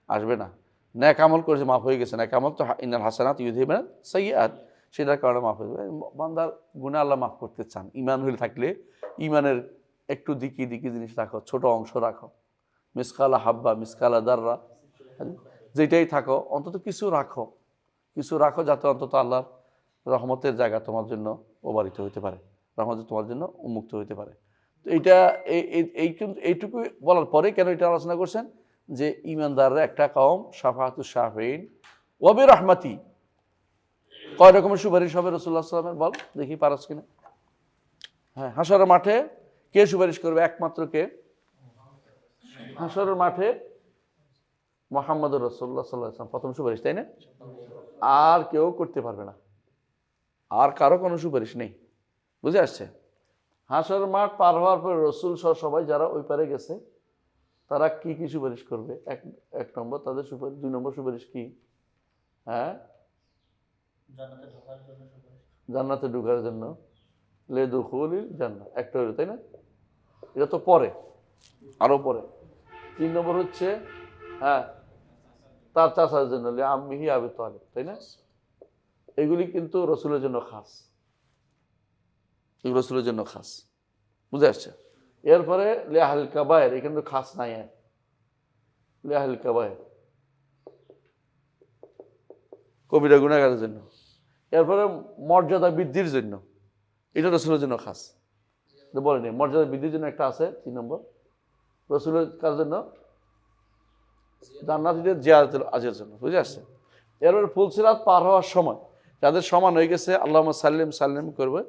আসবে না। ন্যাক আমল করেছে, মাফ হয়ে গেছে, ন্যাক আমল তো ইন্নাল হাসানাত ইউযহিবুন সাইয়্যাত, সেটার কারণে মাফ হয়ে যাবে। বান্দার গুনাহ আল্লাহ মাফ করতে চান, ঈমান হলে থাকলে ইমানের একটু দিকি জিনিস রাখো, ছোট অংশ রাখো, মিসকালা হাব্বা মিসকালা দাররা, যেটাই থাকো অন্তত কিছু রাখো, যাতে অন্তত আল্লাহর রহমতের জায়গা তোমার জন্য অবারিত হইতে পারে, রহমত তোমার জন্য উন্মুক্ত হইতে পারে। তো এইটুকু বলার পরে কেন এটা আলোচনা করছেন, যে ইমানদাররা একটা কওম শাফাআতুশ শাফিঈন ওয়া বিরহমাতি, কয় রকমের সুপারিশ হবে রাসূলুল্লাহ সাল্লাল্লাহু আলাইহি ওয়াসাল্লামের? বল দেখি পারস কিনা। হ্যাঁ, হাশরের মাঠে কে সুপারিশ করবে? একমাত্র কে? হাশরের মাঠে মুহাম্মদুর রাসূলুল্লাহ সাল্লাল্লাহু আলাইহি ওয়াসাল্লাম প্রথম সুপারিশ, তাই না? আর কেউ করতে পারবে না, আর কারো কোনো সুপারিশ নেই। বুঝে আসছে? হাশরের মাঠ পার হওয়ার পরে রসুল সহ সবাই যারা ওই পারে গেছে তারা কি কি সুপারিশ করবে? এক নম্বর তাদের সুপারিশ। 2 নম্বর সুপারিশ কি? হ্যাঁ, জান্নাতে ঢোকার জন্য, লিদুখুলিল জান্নাহ, একটা হলো, তাই না? এটা তো পরে, আরো পরে। 3 নম্বর হচ্ছে হ্যাঁ তার চাচার জন্য, লিআম্মিহি আবি তালিব, তাই না? এগুলি কিন্তু রসুলের জন্য খাস, এগুলো রসুলের জন্য খাস। বুঝে আসছে? এরপরে লিআহলিল কাবায়ের, এখানে তো খাস নাই। লিআহলিল কাবায়ের কবিরা গুনাহগারের জন্য। এরপরে মর্যাদা বৃদ্ধির জন্য, এটা রসুলের জন্য খাস। বলেনি মর্যাদা বৃদ্ধির জন্য একটা আছে 3 নম্বর। রসুলের কার জন্য? জান্নাতীদের জিয়ারতুল আজের জন্য। বুঝে আসছে? এরপরে ফুলসিরাত পার হওয়ার সময় যাদের সমান হয়ে গেছে আল্লাহুম্মা সাল্লিম সাল্লিম করবে।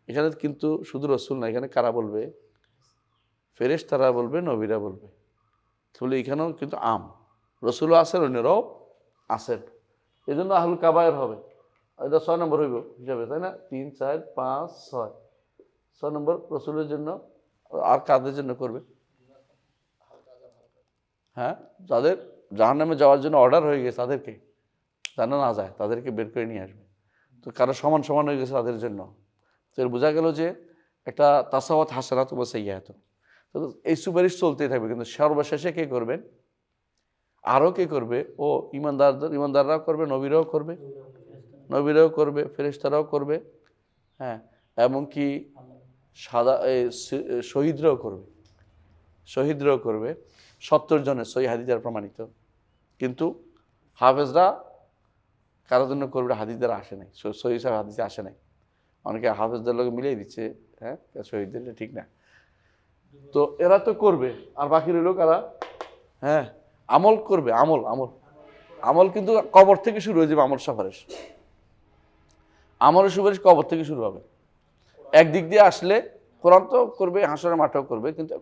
এখানে কিন্তু শুধু রসুল না, এখানে কারা বলবে? ফেরেশতারা বলবে, নবীরা বলবে। তাহলে এখানেও কিন্তু আম, রসুলও আছেন, অন্যরাও আছেন। এই জন্য আহলুল কাবায়ের হবে। এটা 6 নম্বর হইব হিসাবে, তাই না? 3, 4, 5, 6, 6 নম্বর রসুলের জন্য। আর কাদের জন্য করবে? হ্যাঁ, যাদের জাহান্নামে যাওয়ার জন্য অর্ডার হয়ে গেছে তাদেরকে, জানা না যায় তাদেরকে বের করে নিয়ে আসবে। তো কারো সমান সমান হয়ে গেছে তাদের জন্য। তো এর বোঝা গেল যে একটা তাসাওয়াত হাসানাত ওয়া সাইয়্যাত। তো এই সুপারিশ চলতেই থাকবে, কিন্তু সর্বশেষে কে করবেন? আরও কে করবে? ও ইমানদাররাও করবে, নবীরাও করবে, নবীরাও করবে, ফেরেশতারাও করবে। হ্যাঁ, এমনকি শহীদরাও করবে, শহীদরাও করবে। 70 জনের সহি হাদিসের প্রমাণিত। কিন্তু হাফেজরা কারোর জন্য করবে? হাদিসের আসে নাই, সহি সাহেব হাদিসে আসে নাই। অনেকে হাফেজদের লোক মিলিয়ে দিচ্ছে, হ্যাঁ, শহীদদের, ঠিক না। তো এরা তো করবে, আর বাকি রইল কারা? হ্যাঁ, আমল করবে, আমল আমল আমল কিন্তু কবর থেকে শুরু হয়ে যাবে। আমল সুপারিশ, আমলের সুপারিশ কবর থেকে শুরু হবে। একদিক দিয়ে আসলে কোরআন তো করবে, হাসরের মাঠেও করবে, কিন্তু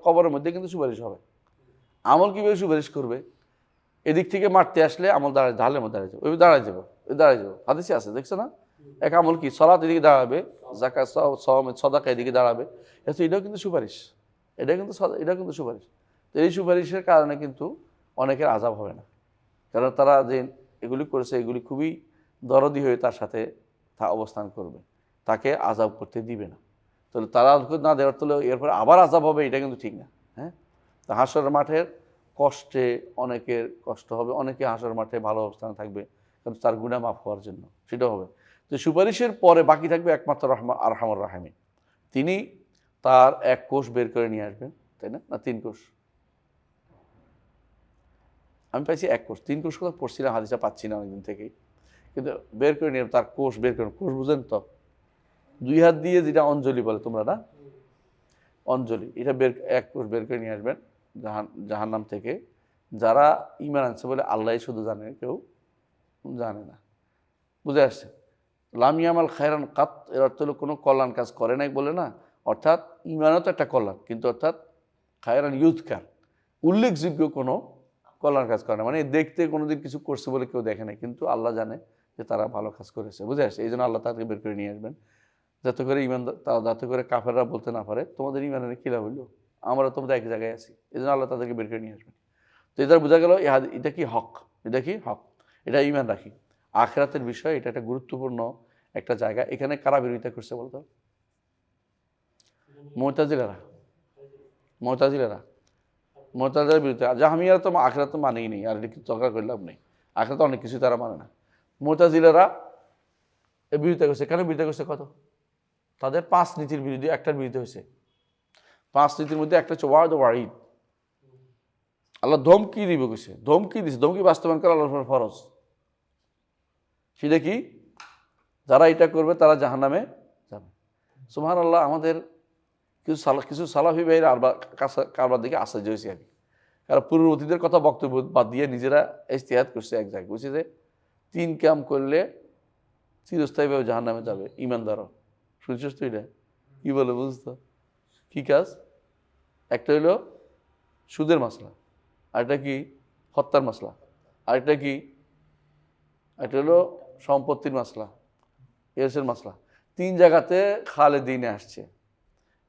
কবরের মধ্যে কিন্তু সুপারিশ হবে। আমল কিভাবে সুপারিশ করবে? এদিক থেকে মারতে আসলে আমল দাঁড়ায়, ঢালের মধ্যে দাঁড়িয়ে যাবে, ওই দাঁড়ায় যাবো। হাদিসে আছে, দেখছো না? এক আমল কি? সালাত এদিকে দাঁড়াবে, যাকাত সাদাকা এদিকে দাঁড়াবে। এটাও কিন্তু সুপারিশ, এটা কিন্তু সুপারিশ। তো এই সুপারিশের কারণে কিন্তু অনেকের আযাব হবে না, কারণ তারা যে এগুলি করেছে এগুলি খুবই দরদি হয়ে তার সাথে অবস্থান করবে, তাকে আযাব করতে দিবে না। তাহলে তারা না দেওয়ার তুলে এরপরে আবার আযাব হবে, এটা কিন্তু ঠিক না। হ্যাঁ, তো হাসরের মাঠের কষ্টে অনেকের কষ্ট হবে, অনেকে হাসরের মাঠে ভালো অবস্থানে থাকবে, কারণ তার গুনাহ মাফ হওয়ার জন্য সেটা হবে। তো সুপারিশের পরে বাকি থাকবে একমাত্র আরহামুর রাহিমিন। তিনি তার 1 কোষ বের করে নিয়ে আসবেন, তাই না? 3 কোষ? আমি পাইছি 1 কোষ, 3 কোষ কথা পড়ছিলাম, হাদিসটা পাচ্ছি না অনেকদিন থেকেই, কিন্তু বের করে নিয়ে তার কোষ বের করেন। কোষ বুঝেন তো? 2 হাত দিয়ে যেটা অঞ্জলি বলে তোমরা, না? অঞ্জলি, এটা 1 কোষ বের করে নিয়ে আসবেন জাহান্নাম থেকে। যারা ঈমান আনছে বলে আল্লাহ শুধু জানে, কেউ জানে না। বুঝে আসছে? লাম ইয়ামাল খায়রান কাত, এর অর্থ হলো কোনো কল্যাণ কাজ করে নাই বলে না, অর্থাৎ ঈমানও তো একটা কল্যাণ, কিন্তু অর্থাৎ খায়রান ইউজকার, উল্লেখযোগ্য কোনো কল্যাণ কাজ করে না, মানে দেখতে কোনোদিন কিছু করছে বলে কেউ দেখে নাই, কিন্তু আল্লাহ জানে যে তারা ভালো কাজ করেছে। বুঝে আসছে? এই জন্য আল্লাহ তাদেরকে বের করে নিয়ে আসবেন, যাতে করে যাতে করে কাফেররা বলতে না পারে তোমাদের ঈমানের কী লাভ হইলো, আমরা তোমাদের এক জায়গায় আছি। এই জন্য আল্লাহ তাদেরকে বের করে নিয়ে আসবেন। তো এটা বোঝা গেল এটা কি হক, এটা কি হক, এটা ঈমান রাখি। আখিরাতের বিষয়, এটা একটা গুরুত্বপূর্ণ একটা জায়গা। এখানে কারা বিরোধিতা করছে বলতো? মুতাজিলার বিরুদ্ধে। জাহমিয়ারা তো আখিরাত তো মানেই নেই, আর এটা কিছু দরকার করে লাভ নেই। আখিরাত অনেক কিছু তারা মানে না। মুতাজিলারা এই বিরোধিতা করছে। কেন বিরোধিতা করছে? কত তাদের 5 নীতির বিরুদ্ধে একটার বিরুদ্ধে হয়েছে। 5 নীতির মধ্যে একটা হচ্ছে ওয়াদ ওয়াঈদ। আল্লাহ ধমকি দিবে কইছে, ধমকি দিছে, ধমকি বাস্তবায়ন করা আল্লাহর ফরজ। সেটা কি? যারা এটা করবে তারা জাহান্নামে যাবে। সুবহানাল্লাহ, আমাদের কিছু সালাফি ভাইয়ের কারবার দিকে আশ্চর্য হয়েছি আমি, কারণ পূর্ববর্তীদের কথা বক্তব্য বাদ দিয়ে নিজেরা ইজতিহাদ করছে এক জায়গায়। বুঝছি যে 3 কাম করলে চিরস্থায়ীভাবে জাহান্নামে যাবে ইমানদারও। শুনছিস তো এটা কি বলে বুঝতো কি কাজ? একটা হইলো সুদের মাসলা, আরেকটা কি হত্যার মাসলা, আরেকটা কি একটা হলো সম্পত্তির মাসলা, এরসের মাসলা। 3 জায়গাতে খালেদিনে আসছে।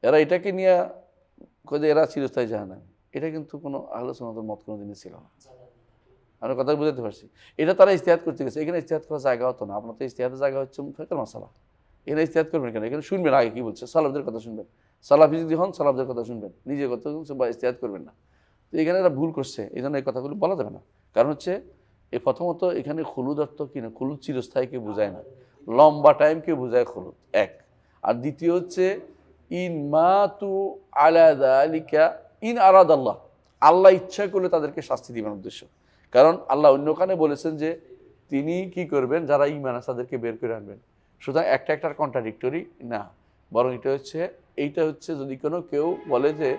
এরা এটাকে নিয়ে কয়ে এরা চিরস্থায়ী জাহান্নামে। এটা কিন্তু কোনো আহলে সুন্নাতের মত কোনো দিনই ছিল না। আমরা কথা বুঝাতে পারছি। এটা তারা ইজতিহাদ করতে গেছে। এখানে ইজতিহাদ করার জায়গা হতো না। আপনার তো ইজতিহাদের জায়গা হচ্ছে ফিকহের মাসালা। এখানে ইজতিহাদ করবেন কেন? এখানে শুনবেন আগে কি বলছে, সালাফদের কথা শুনবেন। সালাফি যদি হন সালাফদের কথা শুনবেন, নিজের কথা বা ইজতিহাদ করবেন না। তো এখানে এরা ভুল করছে, এই জন্য এই কথাগুলো বলা যাবে না। কারণ হচ্ছে এই প্রথমত এখানে খুলুদ অর্থ কি না, খুলুদ চিরস্থায়ীকে বোঝায় না, লম্বা টাইমকে বোঝায় খুলুদ এক। আর দ্বিতীয় হচ্ছে ইন মাতু আলা যালিকা ইন আরাদ আল্লাহ, আল্লাহ ইচ্ছা করলে তাদেরকে শাস্তি দিবেন উদ্দেশ্য। কারণ আল্লাহ অন্যখানে বলেছেন যে তিনি কি করবেন, যারা ঈমান আছে তাদেরকে বের করে আনবেন। সুতরাং একটার কন্ট্রাডিক্টরি না, বরং এইটা হচ্ছে যদি কেউ বলে যে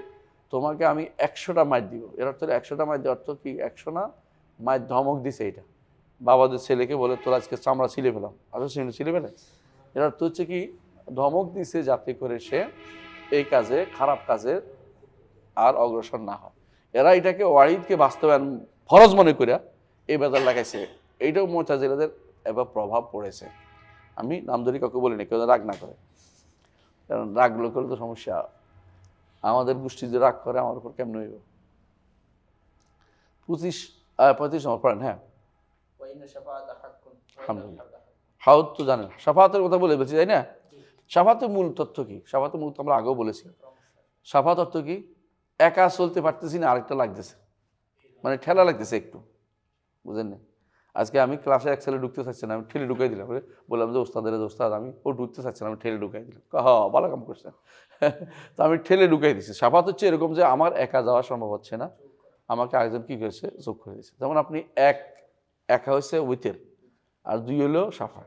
তোমাকে আমি 100টা মাইর দিব, এর অর্থ 100টা মাইর দেওয়ার অর্থ কি 100 না মায়ের ধমক দিছে। এটা বাবাদের ছেলেকে বলে তোর আজকে চামড়া ছিলে ফেলাম, আসলে ছিলে ফেলে, এর অর্থ হচ্ছে কি ধমক দিছে যাতে করে সে এই কাজে খারাপ কাজে আর অগ্রসর না হয়। এরা এটাকে ওয়াইদকে বাস্তবায়ন ফরজ মনে করিয়া এই বেদাল লাগাইছে। এইটাও মুতাজিলাদের এবার প্রভাব পড়েছে। আমি নামধরি কাউকে বলিনি, কেউ রাগ না করে, কারণ রাগ করলে তো সমস্যা। আমাদের গোষ্ঠী যে রাগ করে আমার উপর কেমন হইব। 35 নম্বর পড়েন। হ্যাঁ, হাউদ তো জানেন, শাফাতের কথা বলে বলছি তাই না? শাফাতের মূল তথ্য কি? শাফাতের মূল আমরা আগেও বলেছি। শাফাত অর্থ কি? একা চলতে পারতেছি না, আরেকটা লাগতেছে, মানে ঠেলা লাগতেছে একটু, বুঝেন না? আজকে আমি ক্লাসে এক ছেলে ঢুকতে চাচ্ছি না, আমি ঠেলে ঢুকাই দিলাম। বললাম যে ওস্তাদ আমি ও ঢুকতে চাচ্ছে না, আমি ঠেলে ঢুকাই দিলাম। ভালো কাম করছেন। তো আমি ঠেলে ঢুকাই দিচ্ছি। শাফাত হচ্ছে এরকম যে আমার একা যাওয়া সম্ভব হচ্ছে না, আমাকে আরেকজন কি করেছে, যোগ করে দিয়েছে। যেমন আপনি একা হয়েছে উইতের, আর 2 হলো সাফা,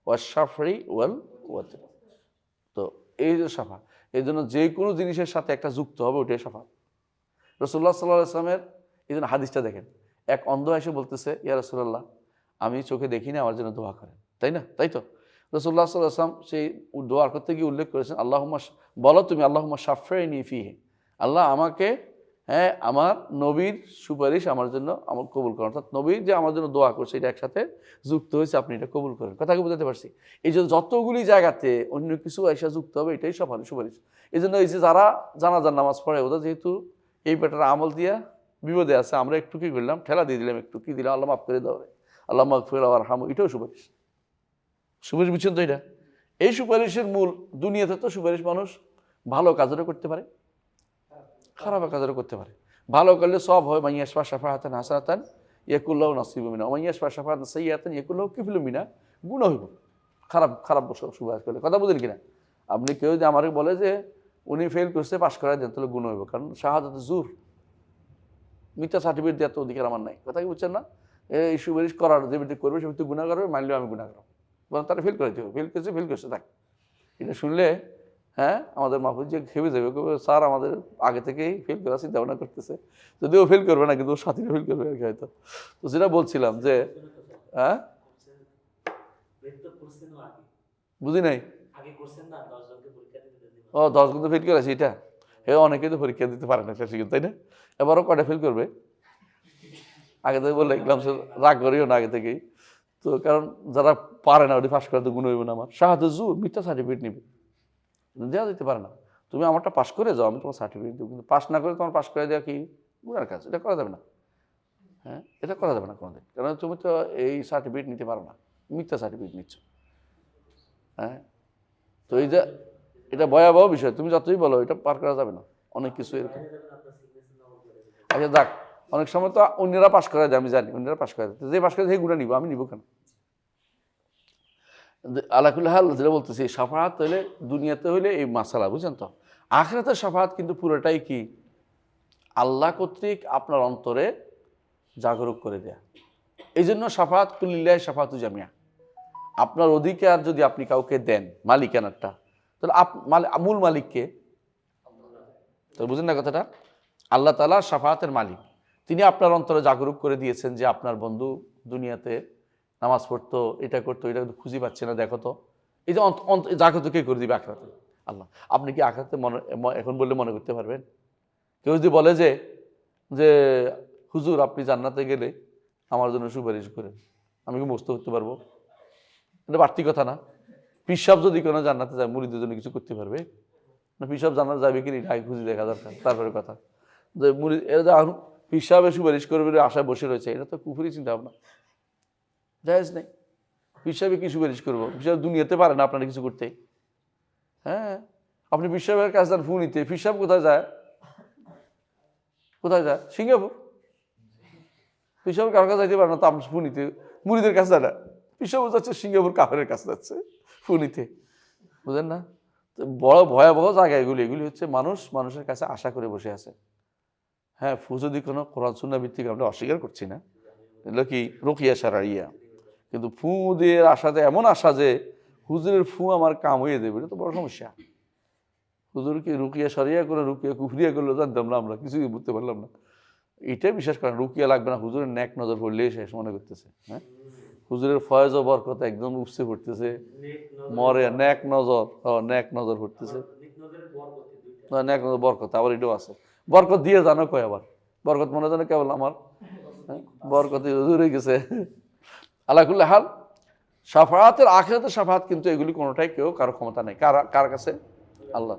ওয়াল সাফরি ওয়াল ওয়াতের। তো এই যে সাফা, এই জন্য যে কোনো জিনিসের সাথে একটা যুক্ত হবে, ওটাই সাফা। রাসূলুল্লাহ সাল্লাল্লাহু আলাইহি ওয়াসাল্লামের এই জন্য হাদিসটা দেখেন, এক অন্ধ এসে বলতেছে ইয়া রাসূলুল্লাহ আমি চোখে দেখি না, আমার জন্য দোয়া করেন, তাই না? তাই তো রাসূলুল্লাহ সাল্লাল্লাহু আলাইহি ওয়াসাল্লাম সেই দোয়া করতে গিয়ে উল্লেখ করেছেন আল্লাহুম্মা, বলো তুমি আল্লাহুম্মা শাফিনি ফিহি, আল্লাহ আমাকে, হ্যাঁ, আমার নবীর সুপারিশ আমার জন্য আমার কবুল করেন। অর্থাৎ নবীর যে আমার জন্য দোয়া করছে এটা একসাথে যুক্ত হয়েছে, আপনি এটা কবুল করেন। কথাকে বুঝাতে পারছি? এই জন্য যতগুলি জায়গাতে অন্য কিছু এসে যুক্ত হবে, এটাই সুপারিশ। এই জন্য এই যে যারা জানাজার নামাজ পড়ে, ওরা যেহেতু এই ব্যাটার আমল দিয়া বিপদে আছে, আমরা একটু কি করলাম, ঠেলা দিয়ে দিলাম, একটু কি দিলাম, আল্লাহ মাফ করে দাও, আল্লাহ মাফ করে আর হামু, এটাও সুপারিশ বুঝছেন তো? এটা এই সুপারিশের মূল। দুনিয়াতে তো সুপারিশ মানুষ ভালো কাজেরও করতে পারে, খারাপ কাজেরও করতে পারে। ভালো করলে সব হয়, মাইয়াশফা শাফাআতান হাসানাতান ইয়াকুল্লাহু নাসিবুম মিনহা, মাইয়াশফা শাফাআতান সাইয়্যাতান ইয়াকুল্লাহু কিফলুম মিনহা, গুনাহ হইব খারাপ সুপারিশ করলে। কথা বুঝেন কিনা? আপনি কেউ যদি আমাকে বলে যে উনি ফেল করছে, পাশ করাই দেন, তাহলে গুনাহ হইব, কারণ শাহাদাত জুর, মিথ্যা সার্টিফিকেট দেওয়ার তো অধিকার আমার নাই। কথা কি বুঝছেন না? এই সুপারিশ করার যে ব্যক্তি করবে সে ব্যক্তি গুনাহ করবে, মানলেও আমি গুনাহ করব, বরং তারা ফেল করে দেবে, ফেল করছে থাক। এটা শুনলে হ্যাঁ আমাদের মাহফুজ যে খেপে যাবে, স্যার আমাদের আগে থেকেই ফেল করার চিন্তা ভাবনা করতেছে, যদিও ফেল করবে না কিন্তু ওর সাথীরা ফেল করবে আর কি হয়তো। তো যেটা বলছিলাম যে হ্যাঁ বুঝি নাই, 10 কিন্তু ফেল করেছে, এটা অনেকেই তো পরীক্ষা দিতে পারে না শেষে, তাই না? এবারও কয়টা ফেল করবে, আগে থেকে বলে দেখলাম, রাগ করিও না আগে থেকেই। তো কারণ যারা পারে না ওটি পাশ করাতে গুণ হইব না। আমার শাহাদাত জুর, মিথ্যা সার্টিফিকেট নিবে, দেওয়া যেতে পারে না। তুমি আমারটা পাশ করে যাও, আমি তোমার সার্টিফিকেট দেবো, কিন্তু পাশ না করে তোমার পাশ করে দেওয়া কি গুনার কাজ, এটা করা যাবে না। হ্যাঁ, এটা করা যাবে না কোনোদিন, কারণ তুমি তো এই সার্টিফিকেট নিতে পারো না, মিথ্যা সার্টিফিকেট নিচ্ছ। হ্যাঁ, তো এই যে এটা ভয়াবহ বিষয়, তুমি যতই বলো এটা পার করা যাবে না, অনেক কিছু এরকম। আচ্ছা দেখ, অনেক সময় তো অন্যরা পাশ করা যায়, আমি জানি অন্যরা পাশ করা যায়, যে পাশ করে সেই গুণা নিব, আমি নিব কেন? আলাকুল হাল যেটা বলতেছি, শাফাআত হইলে দুনিয়াতে হইলে এই মাসালা, বুঝছেন তো? আখিরাতের শাফাআত কিন্তু পুরোটাই কি আল্লাহ কর্তৃক আপনার অন্তরে জাগরুক করে দেয়া। এই জন্য শাফাআত কুল্লিল্লাহি শাফাআতু জামিয়া, আপনার অধিকার যদি আপনি কাউকে দেন, মালিকানারটা, তাহলে মূল মালিককে তো বুঝেন না কথাটা? আল্লাহ তাআলা শাফাআতের মালিক, তিনি আপনার অন্তরে জাগরুক করে দিয়েছেন যে আপনার বন্ধু দুনিয়াতে নামাজ পড়তো, এটা করতো, এটা খুঁজে পাচ্ছে না, দেখো তো। এই যে যাকে তো কে করে দিবে আখরাতে? আল্লাহ। আপনি কি আখরাতে এখন বললে মনে করতে পারবেন? কেউ যদি বলে যে যে হুজুর আপনি জান্নাতে গেলে আমার জন্য সুপারিশ করেন, আমি কি মুস্ত করতে পারবো? এটা বাড়তি কথা না? পিসাব যদি কোনো জান্নাতে যায় মুরিদের জন্য কিছু করতে পারবে না? পিসাব জান্নাতে যাবে কি আগে খুঁজে দেখা দরকার, তারপরে কথা। যে মুরিদ এরা যে পিসাবে সুপারিশ করবে আশায় বসে রয়েছে, এটা তো কুফুরি চিন্তা ভাবনা, জায়েজ নেই। পিসাবে কি সুপারিশ করবো? পিসাব দুনিয়াতে পারে না আপনারা কিছু করতে। হ্যাঁ, আপনি পিসাবের কাছে যান ফু নিতে, পিসাব কোথায় যায়? কোথায় যায়? সিঙ্গাপুর। পিসাব কার কাছে যাইতে পারে না, তো আপনি ফু নিতে মুরিদের কাছে যায় না। পিসাব যাচ্ছে সিঙ্গাপুর, কাফেরের কাছে যাচ্ছে ফু নিতে, বুঝেন না? বড় ভয়াবহ জায়গা এগুলি। এগুলি হচ্ছে মানুষের কাছে আশা করে বসে আছে। হ্যাঁ, ফু যদি কোনো কোরআন সুন্নাহ ভিত্তিক, আমরা অস্বীকার করছি না, এগুলো কি রুকিয়া শারঈয়া, কিন্তু ফু দিয়ে আশাতে এমন আশা যে হুজুরের ফু আমার কাম হয়ে দেবে, এটা তো বড় সমস্যা। হুজুর কি রুকিয়া শারঈয়া করে রুকিয়া কুফরিয়া করলো জানতাম না, আমরা কিছুই বুঝতে পারলাম না। এটাই বিশ্বাস করেন, রুকিয়া লাগবে না, হুজুরের ন্যাক নজর পড়লেই শেষ মনে করতেছে। হ্যাঁ, হুজুরের ফয়েজ ও বরকত একদম উপসে পড়তেছে, মরে ন্যাক নজর পড়তেছে, ন্যাক নজর বরকত আবার এটাও আছে। বরকত দিয়ে জানো কয় আবার, বরকত মনে জানো কেবল আমার, বরকত হুজুর হয়ে গেছে। আলাকুল্লাহ হাল, শাফাআতের আখিরাতের শাফাআত কিন্তু এগুলি কোনোটাই কেউ কারো ক্ষমতা নেই। কার কাছে? আল্লাহ।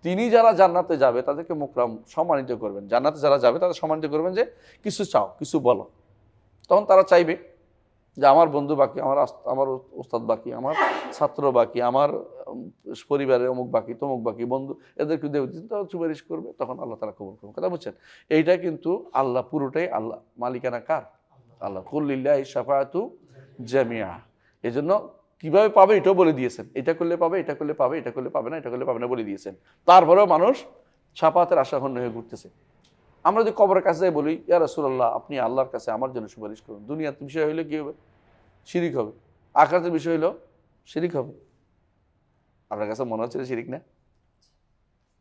তিনি যারা জান্নাতে যাবে তাদেরকে মুকরাম সম্মানিত করবেন। জান্নাতে যারা যাবে তাদের সম্মানিত করবেন যে কিছু চাও, কিছু বলো। তখন তারা চাইবে যে আমার বন্ধু বাকি, আমার ওস্তাদ বাকি, আমার ছাত্র বাকি, আমার পরিবারের অমুক বাকি, তমুক বাকি, বন্ধু, এদেরকে দেবে, সুপারিশ করবে, তখন আল্লাহ তারা কবুল করবেন। কথা বুঝছেন? এইটা কিন্তু আল্লাহ, পুরোটাই আল্লাহ। মালিকানা কার? আল্লাহ। কুল লিল্লাহি শাফাআতু জামিআ। এই জন্য কিভাবে পাবে এটাও বলে দিয়েছেন, এটা করলে পাবে, এটা করলে পাবে, এটা করলে পাবে না, এটা করলে পাবে না বলে দিয়েছেন। তারপরেও মানুষ শাফাআতের আশাহীন হয়ে ঘুরতেছে। আমরা যদি কবরের কাছে যাই বলি, ইয়া রাসূলুল্লাহ আপনি আল্লাহর কাছে আমার জন্য সুপারিশ করুন, দুনিয়ার বিষয় হইলে কি হবে? শিরিক হবে। আখিরাতের বিষয় হইলো শিরিক হবে। আপনার কাছে মনে হচ্ছে শিরিক না?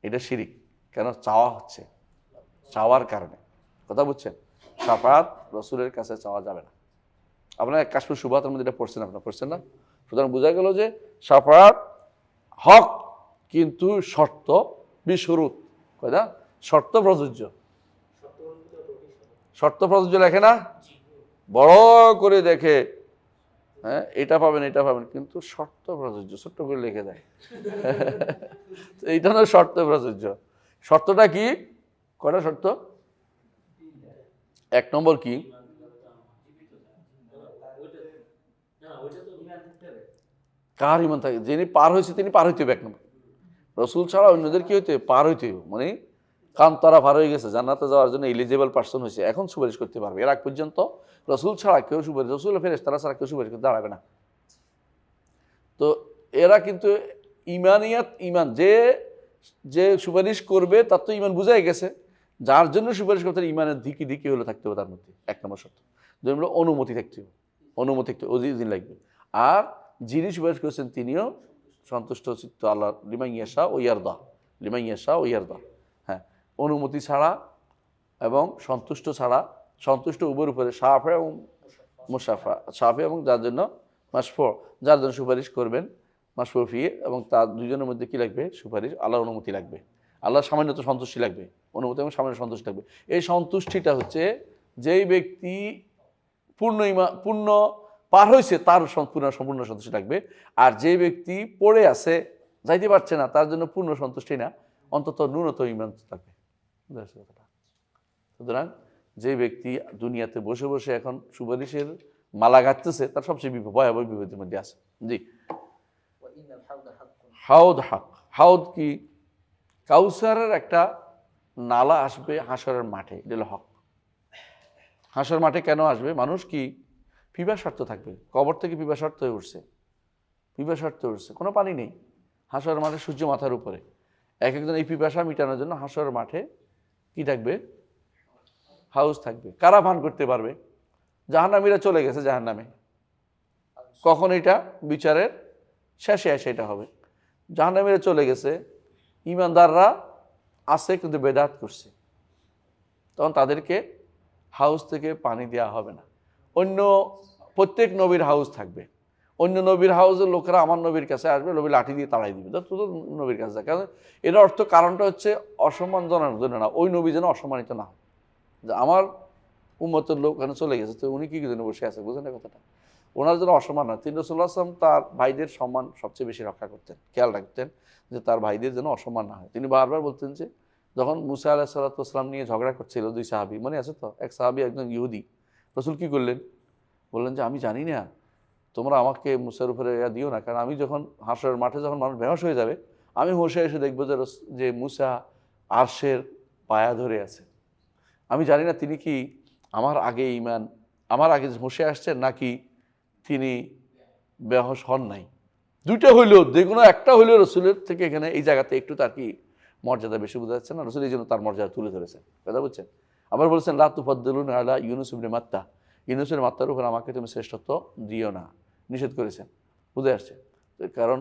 এটা শিরিক। কেন? চাওয়া হচ্ছে, চাওয়ার কারণে। কথা বুঝছেন? শাফাআত রাসূলের কাছে চাওয়া যাবে না। আপনার কাশফুল শুবহাতের মধ্যে এটা পড়ছেন, আপনারা পড়ছেন না? সুতরাং বোঝা গেল যে শাফাআত হক, কিন্তু শর্ত বিশুরুত। কয়টা? শর্ত প্রযোজ্য। শর্ত প্রযোজ্য লেখে না, বড় করে দেখে, হ্যাঁ এটা পাবেন, এটা পাবেন, কিন্তু শর্ত প্রযোজ্য, ছোট্ট করে লিখে দেয়। এইটা না শর্ত প্রযোজ্য। শর্তটা কি? কয়টা শর্ত? এক নম্বর কি? কার ইমান থাকে? যিনি পার হয়েছে তিনি পার হইতে হবে। এক নম্বর, রসুল ছাড়া অন্যদের কি হইতে? পার হইতে হবে। মানে কান্তরা পার হয়ে গেছে, জান্নাতে যাওয়ার জন্য এলিজিবল পার্সন হয়েছে, এখন সুপারিশ করতে পারবে। এর আগ পর্যন্ত রসুল ছাড়া কেউ সুপারিশ, রসুল ফেরেশতারা ছাড়া কেউ সুপারিশ করতে দাঁড়াবে না। তো এরা কিন্তু ইমান যে সুপারিশ করবে তার তো ইমান বুঝাই গেছে, যার জন্য সুপারিশ করতে ইমানের দিকি হলে থাকতে হবে তার মধ্যে। এক নম্বর শর্ত। দুই নম্বর অনুমতি থাকতে হবে, অনুমতি থাকতে ওজিদিন লাগবে। আর যিনি সুপারিশ করেছেন তিনিও সন্তুষ্ট চিত্ত, আল্লাহ লিমান ইয়াশা ও ইয়ারদা। হ্যাঁ, অনুমতি ছাড়া এবং সন্তুষ্ট ছাড়া, সন্তুষ্ট উভয়ের উপরে সাফে এবং মুসাফা, সাফে এবং যার জন্য মাসফু, যার জন্য সুপারিশ করবেন মাসফুফি, এবং তার দুজনের মধ্যে কি লাগবে? সুপারিশ, আল্লাহর অনুমতি লাগবে, আল্লাহর সামান্য তো সন্তুষ্টি লাগবে, অনুমতি এবং সামান্য সন্তুষ্টি লাগবে। এই সন্তুষ্টিটা হচ্ছে যেই ব্যক্তি পূর্ণ পার হয়েছে তার সম্পূর্ণ সন্তুষ্টি লাগবে। আর যে ব্যক্তি পড়ে আছে, যাইতে পারছে না, তার জন্য পূর্ণ সন্তুষ্টি না, অন্তত ন্যূনতম ইমান থাকবে। সুতরাং যে ব্যক্তি দুনিয়াতে বসে বসে এখন সুপারিশের মালা গাঁথতেছে, তার সবচেয়ে ভয়াবহ বিপদের মধ্যে আছে। জি, হাউদ হক। হাউদ কি? কাউসারের একটা নালা আসবে হাসরের মাঠে, এটা হলো হক। হাসরের মাঠে কেন আসবে? মানুষ কি পিপাসার্থ থাকবে, কবর থেকে পিপাসার্থ হয়ে উঠছে, কোনো পানি নেই, হাসরের মাঠে সূর্য মাথার উপরে। একজন এই পিপাসা মিটানোর জন্য হাসরের মাঠে কি থাকবে? হাউস থাকবে। কারা পান করতে পারবে? জাহান্নামীরা চলে গেছে জাহান্নামে। কখন? এটা বিচারের শেষে এসে এটা হবে। জাহান্নামীরা চলে গেছে, ইমানদাররা আছে কিন্তু বেদাত করছে, তখন তাদেরকে হাউস থেকে পানি দেওয়া হবে না। অন্য প্রত্যেক নবীর হাউস থাকবে। অন্য নবীর হাউসের লোকেরা আমার নবীর কাছে আসবে, নবী লাঠি দিয়ে তাড়াই দিবে, তো তো নবীর কাছে যায়। কারণ এর অর্থ, কারণটা হচ্ছে অসম্মান জানানোর জন্য না, ওই নবী যেন অসম্মানিত না হয়, যে আমার উম্মতের লোক ওখানে চলে গেছে, তো উনি কি জন্য বসে আছে, বুঝলেন না কথাটা? ওনার জন্য অসম্মান না। তিনি রাসূলুল্লাহ সাল্লাল্লাহু আলাইহি ওয়াসাল্লাম তার ভাইদের সম্মান সবচেয়ে বেশি রক্ষা করতেন, খেয়াল রাখতেন যে তার ভাইদের যেন অসম্মান না হয়। তিনি বারবার বলতেন যে, যখন মুসা আলাইহিস সালাতু ওয়াস সালাম নিয়ে ঝগড়া করছিল দুই সাহাবী, মনে আছে তো? এক সাহাবী একজন ইহুদি, রাসূল কি করলেন? বললেন যে আমি জানি না, তোমরা আমাকে মুসার উপরে দিও না, কারণ আমি যখন হাসরের মাঠে যখন মানুষ বেহুশ হয়ে যাবে, আমি হোশে এসে দেখবো যে মুসা আরশের পায়া ধরে আছে। আমি জানি না তিনি কি আমার আগে হোশে আসছেন, নাকি তিনি বেহুশ হন নাই। দুইটা হইলেও, যে কোনো একটা হইলেও রসুলের থেকে এখানে এই জায়গাতে একটু তার কি মর্যাদা বেশি বোঝা যাচ্ছে না, রসুল এই জন্য তার মর্যাদা তুলে ধরেছেন। কথা বুঝছেন? আবার বলছেন লা তুফাদ্দিলুনা আলা ইউনুস ইবনে মাত্তা, ইউনুসের মাত্তার উপর আমাকে তুমি শ্রেষ্ঠত্ব দিও না, নিষেধ করেছেন। বুঝে আসছে? কারণ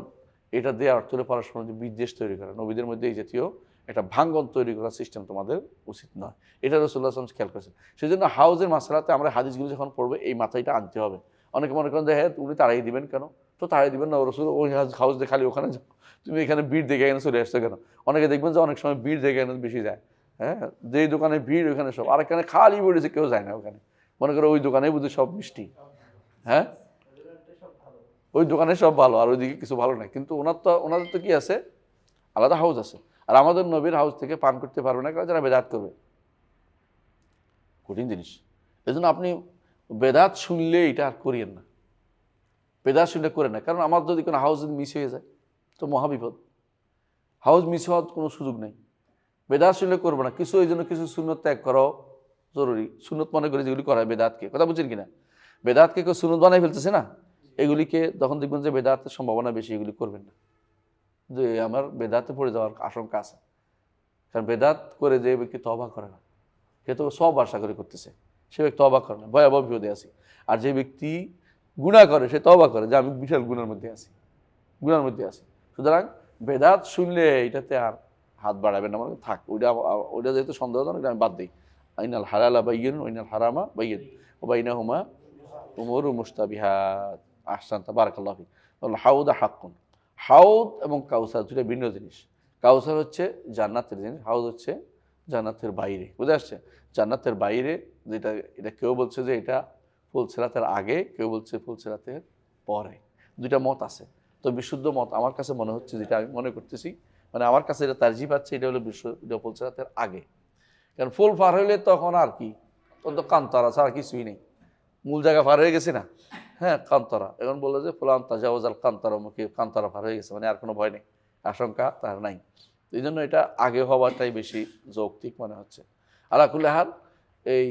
এটা দিয়ে অর্থ হলে পরস্পর মধ্যে বিদ্বেষ তৈরি করা, নবীদের মধ্যে এই জাতীয় একটা ভাঙ্গন তৈরি করার সিস্টেম তোমাদের উচিত নয়। এটা রাসূলুল্লাহ সাল্লাল্লাহু আলাইহি ওয়াসাল্লাম খেয়াল করেছেন। সেই জন্য হাউজের মাসআলাতে আমরা হাদিসগুলো যখন পড়বো এই মাথাটা আনতে হবে। অনেকে মনে করেন যে হ্যাঁ উনি তাড়াই দিবেন কেন? তো তাড়াই দিবেন না, রসুল ওই হাউস দিয়ে খালি ওখানে যাও, তুমি এখানে ভিড় দেখে এখানে চলে আসছো কেন? অনেকে দেখবেন যে অনেক সময় ভিড় দেখে এখানে বেশি যায়। হ্যাঁ, যেই দোকানে ভিড় ওখানে সব, আর এখানে খালি পড়েছে, কেউ যায় না ওখানে। মনে করো ওই দোকানে বুঝি সব মিষ্টি, হ্যাঁ ওই দোকানে সব ভালো, আর ওইদিকে কিছু ভালো নাই। কিন্তু ওনাদের তো কি আছে, আলাদা হাউস আছে। আর আমাদের নবীর হাউস থেকে পান করতে পারবে না, কারণ যারা বেদাত করবে, কঠিন জিনিস। এই জন্য আপনি বেদাত শুনলে এটা আর করিয়েন না, বেদাত শুনলে করে না। কারণ আমার যদি কোনো হাউস মিস হয়ে যায় তো মহাবিপদ। হাউস মিস হওয়ার কোনো সুযোগ নেই। বেদাত শুনলে করবো না কিছু, এই জন্য কিছু সুন্নত ত্যাগ করাও জরুরি। সুন্নত মনে করে যেগুলি করা হয় বেদাতকে, কথা বুঝছেন কিনা? বেদাতকে কেউ সুন্নত বানাই ফেলতেছে না, এগুলিকে তখন দেখবেন যে বেদাতের সম্ভাবনা বেশি, এগুলি করবেন না, যে আমার বেদাতে পড়ে যাওয়ার আশঙ্কা আছে। কারণ বেদাত করে যে ব্যক্তি তওবা করে না, সে তো সব আশা করে করতেছে, সে ব্যক্তি তওবা করে না, ভয়াবহ বিপদে আছি। আর যে ব্যক্তি গুনাহ করে সে তওবা করে যে আমি বিশাল গুনার মধ্যে আছি। সুতরাং বেদাত শুনলে এটাতে আর হাত বাড়াবেন না, মানে থাক, ওইটা যেহেতু সন্দেহজনক, এটা আমি বাদ দিই। আইনাল হালালা বাইয়িন ওয়াইনাল হারামা বাইয়িন ওয়া বাইনাহুমা উমুরুন মুশতাবিহাত। আহসানতা, বারাকাল্লাহু ফিক। হাউদা হাক্কুন, হাউদ এবং কাউসার দুটো ভিন্ন জিনিস। কাউসার হচ্ছে জান্নাতের জিনিস, হাউদ হচ্ছে জান্নাতের বাইরে। বুঝে আসছে? জান্নাতের বাইরে, যেটা এটা কেউ বলছে যে এটা ফুলসিরাতের আগে, কেউ বলছে ফুলসিরাতের পরে। দুইটা মত আছে। তো বিশুদ্ধ মত আমার কাছে মনে হচ্ছে, যেটা আমি মনে করতেছি, মানে আমার কাছে এটা তারজিহ পাচ্ছে, এটা হলো এটা ফুলসিরাতের আগে। কারণ ফুল পার হইলে তখন আর কি, তখন তো কান্তরা ছাড়া কিছুই নেই, মূল জায়গা পার হয়ে গেছে না। হ্যাঁ, কান্তরা, এখন বললো যে ফুলান তাজাওয়াজাল কান্তরা, মুখে কান্তরা পার হয়ে গেছে, মানে আর কোনো ভয় নেই, আশঙ্কা তার নাই। এই জন্য এটা আগে হওয়াটাই বেশি যৌক্তিক মনে হচ্ছে। আলাকুল্লি হাল, এই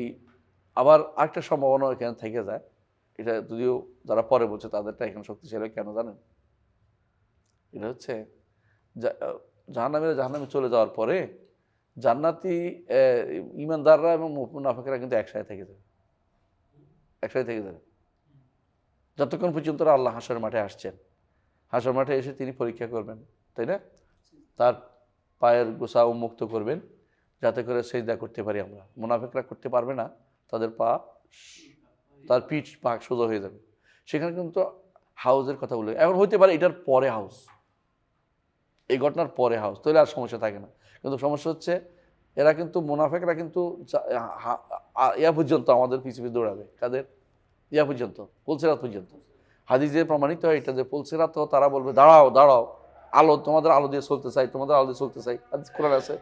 আবার আরেকটা সম্ভাবনা এখানে থেকে যায়, এটা যদিও যারা পরে বলছে তাদেরটা এখানে শক্তিশালী কেন জানেন? এটা হচ্ছে জাহান্নামে চলে যাওয়ার পরে জান্নাতি ঈমানদাররা এবং মুনাফিকরা কিন্তু একসাথে থেকে যাবে, যতক্ষণ পর্যন্ত আল্লাহ হাশর মাঠে আসছেন। হাশর মাঠে এসে তিনি পরীক্ষা করবেন, তাই না? তার পায়ের গোছা উন্মুক্ত করবেন, যাতে করে সিজদা করতে পারি আমরা। মুনাফিকরা করতে পারবে না, তার পিঠ পাক সোজা হয়ে যাবে। সেখানে কিন্তু হাউসের কথা বলে, এখন হইতে পারে এটার পরে হাউস, এই ঘটনার পরে হাউস, তাহলে আর সমস্যা থাকে না। কিন্তু সমস্যা হচ্ছে এরা কিন্তু, মুনাফিকরা কিন্তু ইয়া পর্যন্ত আমাদের পিছিয়ে দৌড়াবে। কাদের? ইয়া পর্যন্ত, পুলসিরাত পর্যন্ত। হাদিসে প্রমাণিত হয় এটা, যে পুলসিরাত তো তারা বলবে দাঁড়াও, আলো, তোমাদের আলো দিয়ে চলতে চাই। হাদিস কোরআনে আছে,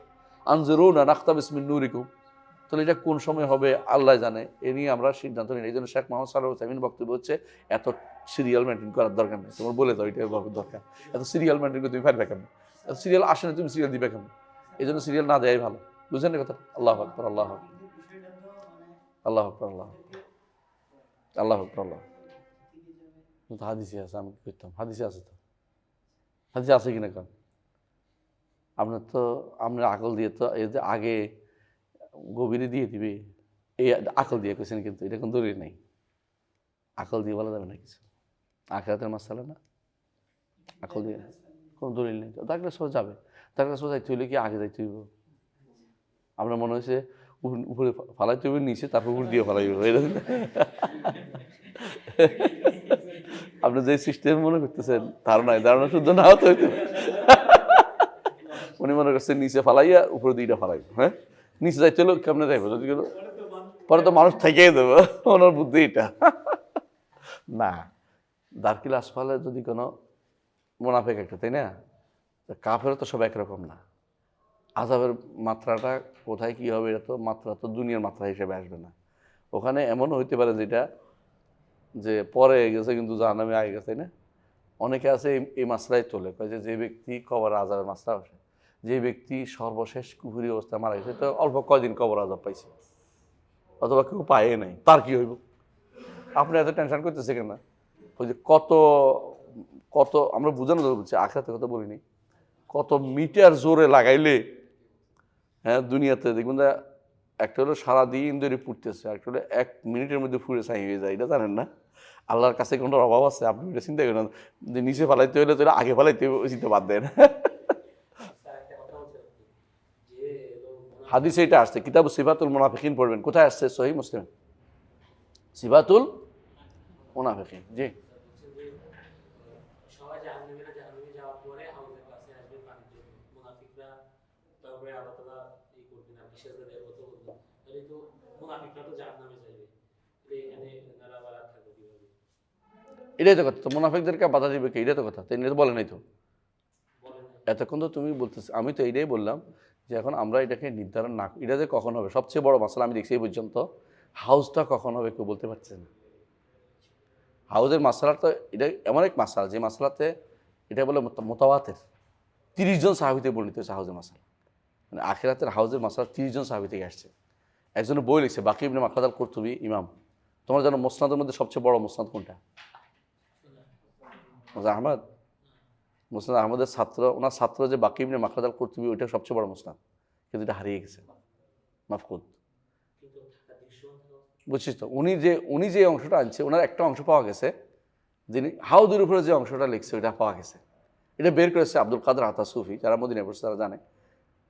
আনজিরুনা নাখতাবিস মিন নূরিকুম। তাহলে এটা কোন সময় হবে আল্লাহ জানে, এ নিয়ে আমরা সিদ্ধান্ত নিই। এই জন্য শেখ মোহাম্মদ সাল্লাল্লাহু আলাইহি ওয়াসাল্লাম বক্তব্য হচ্ছে, এত সিরিয়াল মেনটেন করার দরকার নেই, তোমার বলে দাও এটার দরকার। এত সিরিয়াল মেনটেন করে তুমি পারবে কেন? এত সিরিয়াল আসে না, তুমি সিরিয়াল দিবে কেন? এই জন্য সিরিয়াল না দেওয়াই ভালো। বুঝলেন না কথা? আল্লাহু আকবার, আল্লাহু আকবার, আল্লাহু আকবার, আল্লাহু আকবার। হাদিসে আছে, আমি কি করতাম, হাদিসে আছে তো, হাদিসে আছে কিনা কারণ আপনার আকল দিয়ে তো এই যে আগে গভীরে দিয়ে দিবে, এই আকল দিয়ে কেছেন, কিন্তু এটা কোনো দলিল নেই। আকল দিয়ে বলা যাবে না কিছু, আখিরাতের মাসআলা না, আকল দিয়ে কোনো দলিল নেই। তার কাছে যাবে, তার কাছে যাইতে হইলে কি আগে যাইতে হইব? আপনার মনে হয়েছে উপরে ফালাইতে হবে নিচে, তারপর উপর দিয়ে ফালাইবে। আপনি যে সিস্টেম মনে করতেছেন ধারণা শুদ্ধ না হতে হইতে উনি মনে করছেন নিচে ফালাইয়া উপরে দুইটা ফালাইব। হ্যাঁ, নিচে যাইতে হলো কেমনে যাইব, যদি গেল পরে তো মানুষ থেকেই দেবো, ওনার বুদ্ধি এটা। না, দারকিল আসফালে যদি কোনো মোনাফেক একটা, তাই না? কাফেরও তো সব একরকম না। আযাবের মাত্রাটা কোথায় কি হবে, এটা তো মাত্রা তো দুনিয়ার মাত্রা হিসেবে আসবে না। ওখানে এমনও হইতে পারে যেটা যে পরে গেছে কিন্তু জাহান্নামে আগে গেছে, তাই না? অনেকে আছে এই মাসলাই তোলে, কয় যে ব্যক্তি কবর আযাবের মাসলা আসে, যে ব্যক্তি সর্বশেষ কুফরি অবস্থায় মারা গেছে, তো অল্প কয়দিন কবর আযাব পাইছে, অথবা কেউ পায়ে নাই, তার কি হইব? আপনি এত টেনশন করতেছে কেন? ওই যে কত কত আমরা বোঝানো যাবে বলছি, আখিরাতের কথা বলিনি, কত মিটার জোরে লাগাইলে, হ্যাঁ, দুনিয়াতে দেখবেন যে একটা হলো সারাদিন ধরে ফুটতেছে, একটা হলো 1 মিনিটের মধ্যে ফুড়ে ছাই হয়ে যায়, এটা জানেন না? আল্লাহর কাছে কোনো অভাব আছে? আপনি এটা চিন্তা করেন যে নিচে ফালাইতে হলে তো আগে ফালাইতে চিন্তা বাদ দেন। হাদিসে এটা আসছে, কিতাব সিফাতুল মুনাফিকিন পড়বেন। কোথায় আসছে? সহিহ মুসলিম, সিফাতুল মুনাফিকিন। জি, সবাই জাহান্নামীরা জাহান্নামে যাওয়ার পরে হাউজের কাছে আসবে পানির জন্য, মুনাফিকরা তারপরে আল্লাহ তাআলা এই করবেন, আপনি সেজদা দেওয়ার কথা বলবেন, তাহলে তো মুনাফিকরা তো জাহান্নামে যাবে, এখানে এনারা আবার থাকবে কিভাবে? এটাই তো কথা। তো মুনাফিকদেরকে বাধা দিবে কে? এটাই তো কথা। তাই এটা বলে নাই তো বলেন এতক্ষণ তো তুমি বলতেছ, আমি তো এইটাই বললাম যে এখন আমরা এটাকে নির্ধারণ না, এটা যে কখন হবে, সবচেয়ে বড় মাসলা আমি দেখছি এই পর্যন্ত, হাউসটা কখন হবে কেউ বলতে পারছে না। হাউজের মাসলাটা এটা এমন এক মাসলা, যে মাসলাতে এটা বলে মোতাওয়াতের, 30 জন সাহাবী থেকে বর্ণিত হয়েছে হাউজের মাসলা, মানে আখিরাতের হাউজের মাসলা 30 জন সাহাবী থেকে আসছে। একজনের বই লিখছে, বাকি ইবনে মাখলাদ আল কুরতুবী ইমাম। তোমরা জানো মুসনাদের মধ্যে সবচেয়ে বড় মুসনাদ কোনটা? মুসনাদ আহমদ। মুসনাদ আহমদের ছাত্র, ওনার ছাত্র যে বাকি ইবনে মাখলাদ আল কুরতুবী, ওইটা সবচেয়ে বড় মুসনাদ, কিন্তু এটা হারিয়ে গেছে, মাফকুদ। কিন্তু থাকা দৃশ্যমান বুঝছিস তো, উনি যে অংশটা আনছে, ওনার একটা অংশ পাওয়া গেছে, যিনি হাউদের উপরে যে অংশটা লিখছে ওইটা পাওয়া গেছে। এটা বের করেছে আব্দুল কাদের আতা সুফি, যারা মদিনায় পড়ছে তারা জানে,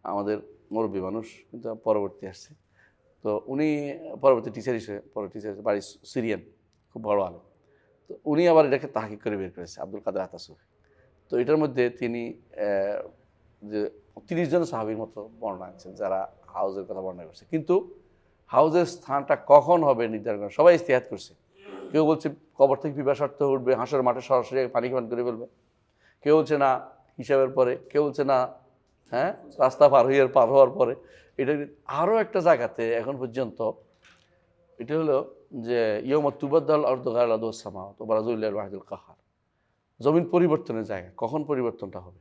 আমাদের মুরব্বী মানুষ, কিন্তু পরবর্তী আসছে। তো উনি পরবর্তী টিচার হিসেবে, বাড়ি সিরিয়ান, খুব বড় আলেম। তো উনি আবার এটাকে তাহকিক করে বের করেছে, আব্দুল কাদের আতা সুফি। তো এটার মধ্যে তিনি যে 30 জন সাহাবীর মতো বর্ণনা আনছেন যারা হাউজের কথা বর্ণনা করছে, কিন্তু হাউজের স্থানটা কখন হবে নির্ধারণ করা সবাই ইস্তিহাদ করছে। কেউ বলছে কবর থেকে পিপাসার্থ উঠবে, হাঁসের মাঠে সরাসরি পানি পান করে ফেলবে, কেউ বলছে না হিসাবের পরে, কেউ বলছে না হ্যাঁ রাস্তা পার হওয়ার পরে। এটা আরও একটা জায়গাতে এখন পর্যন্ত এটা হলো যে ইয়ৌমা তুবাদ্দাল আরদু গায়রা সামাওয়াত ওয়া বারাজুলিল্লাহিল ওয়াহিদুল কাহ্হার, জমিন পরিবর্তনের জায়গা। কখন পরিবর্তনটা হবে?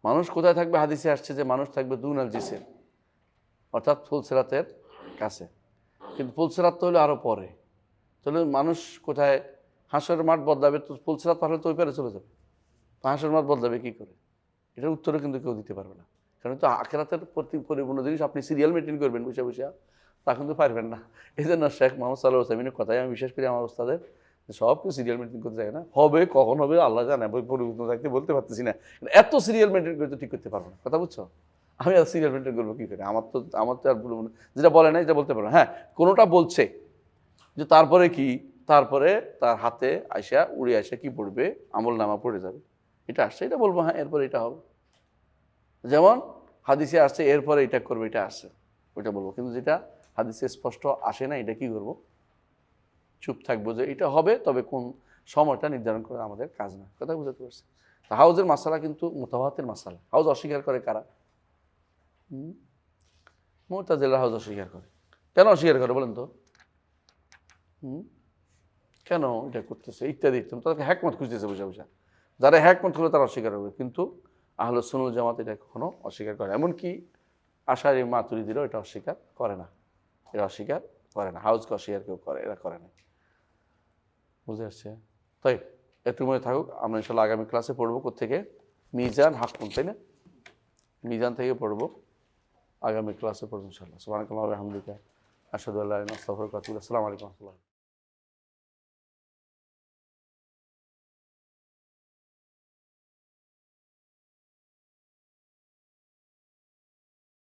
মানুষ কোথায় থাকবে? হাদিসে আসছে যে মানুষ থাকবে দুনাল জিসির, অর্থাৎ ফুলসিরাতের কাছে, কিন্তু ফুলসিরাত তো হলো আরও পরে। তাহলে মানুষ কোথায়? হাঁসের মাঠ বদলাবে, তো ফুলসিরাত পার হলে তো ওই পারে চলে যাবে, তো হাঁসের মাঠ বদলাবে কী করে? এটার উত্তরে কিন্তু কেউ দিতে পারবে না, কারণ তো আখিরাতের প্রতি পরিপূর্ণ জিনিস আপনি সিরিয়াল মেনটেন করবেন বসে বসে, তা কিন্তু পারবেন না। এই জন্য শেখ মোহাম্মদ সাল্লাল্লাহু আলাইহি ওয়াসাল্লামের কথাই আমি বিশ্বাস করি, আমার ওস্তাদের, সব কিছু সিরিয়াল মেনটেন করতে যায় না, হবে কখন হবে আল্লাহ জানে, পরিবর্তন থাকতে বলতে পারতেছি না, এত সিরিয়াল মেনটেন করে তো ঠিক করতে পারবো না, কথা বুঝছো? আমি আর সিরিয়াল মেনটেন করবো কী করে? আমার তো আর যেটা বলে না যেটা বলতে পারবো না। হ্যাঁ, কোনোটা বলছে যে তারপরে কি, তারপরে তার হাতে আইসা উড়ে আসা কি পড়বে, আমল নামা পড়ে যাবে, এটা আসছে, এটা বলবো হ্যাঁ এরপরে এটা হবে। যেমন হাদিসে আসছে এরপরে এটা করবে, এটা আসছে, ওইটা বলবো। কিন্তু যেটা হাদিসে স্পষ্ট আসে না, এটা কি করবো? চুপ থাকবো যে এটা হবে, তবে কোন সময়টা নির্ধারণ করে আমাদের কাজ না, কথা বুঝতে পারছি? হাউজের মাসালা কিন্তু মুতাওয়াতির মাসালা। হাউজ অস্বীকার করে কারা? মুতাজিলা হাউজ অস্বীকার করে। কেন অস্বীকার করে বলেন তো? কেন এটা করতেছে ইত্যাদি ইত্যাদি, তাদেরকে হ্যাকমত খুঁজতেছে বসে বসে। যারা হ্যাকমত করে তারা অস্বীকার করবে, কিন্তু আহলুস সুন্নাহ ওয়াল জামাত এটা কখনো অস্বীকার করে, এমনকি আশারি মাতুরিদিরাও এটা অস্বীকার করে না, এরা অস্বীকার করে না, হাউজকে অস্বীকার কেউ করে, এরা করে না। বুঝে আসছে? তাই একটু মনে থাকুক, আমরা ইনশাল্লাহ আগামী ক্লাসে পড়বো কোত্থেকে? মিজান হাক্কুন, তাই না? মিজান থেকে পড়বো, আগামী ক্লাসে পড়বো ইনশাল্লাহ। সুবহানাকাল্লাহি ওয়া বিহামদিকা আশহাদু আল্লা ইলাহা ইল্লা আনতা আস্তাগফিরুকা ওয়া আতুবু ইলাইক। আসসালামু আলাইকুম ওয়া রাহমাতুল্লাহ।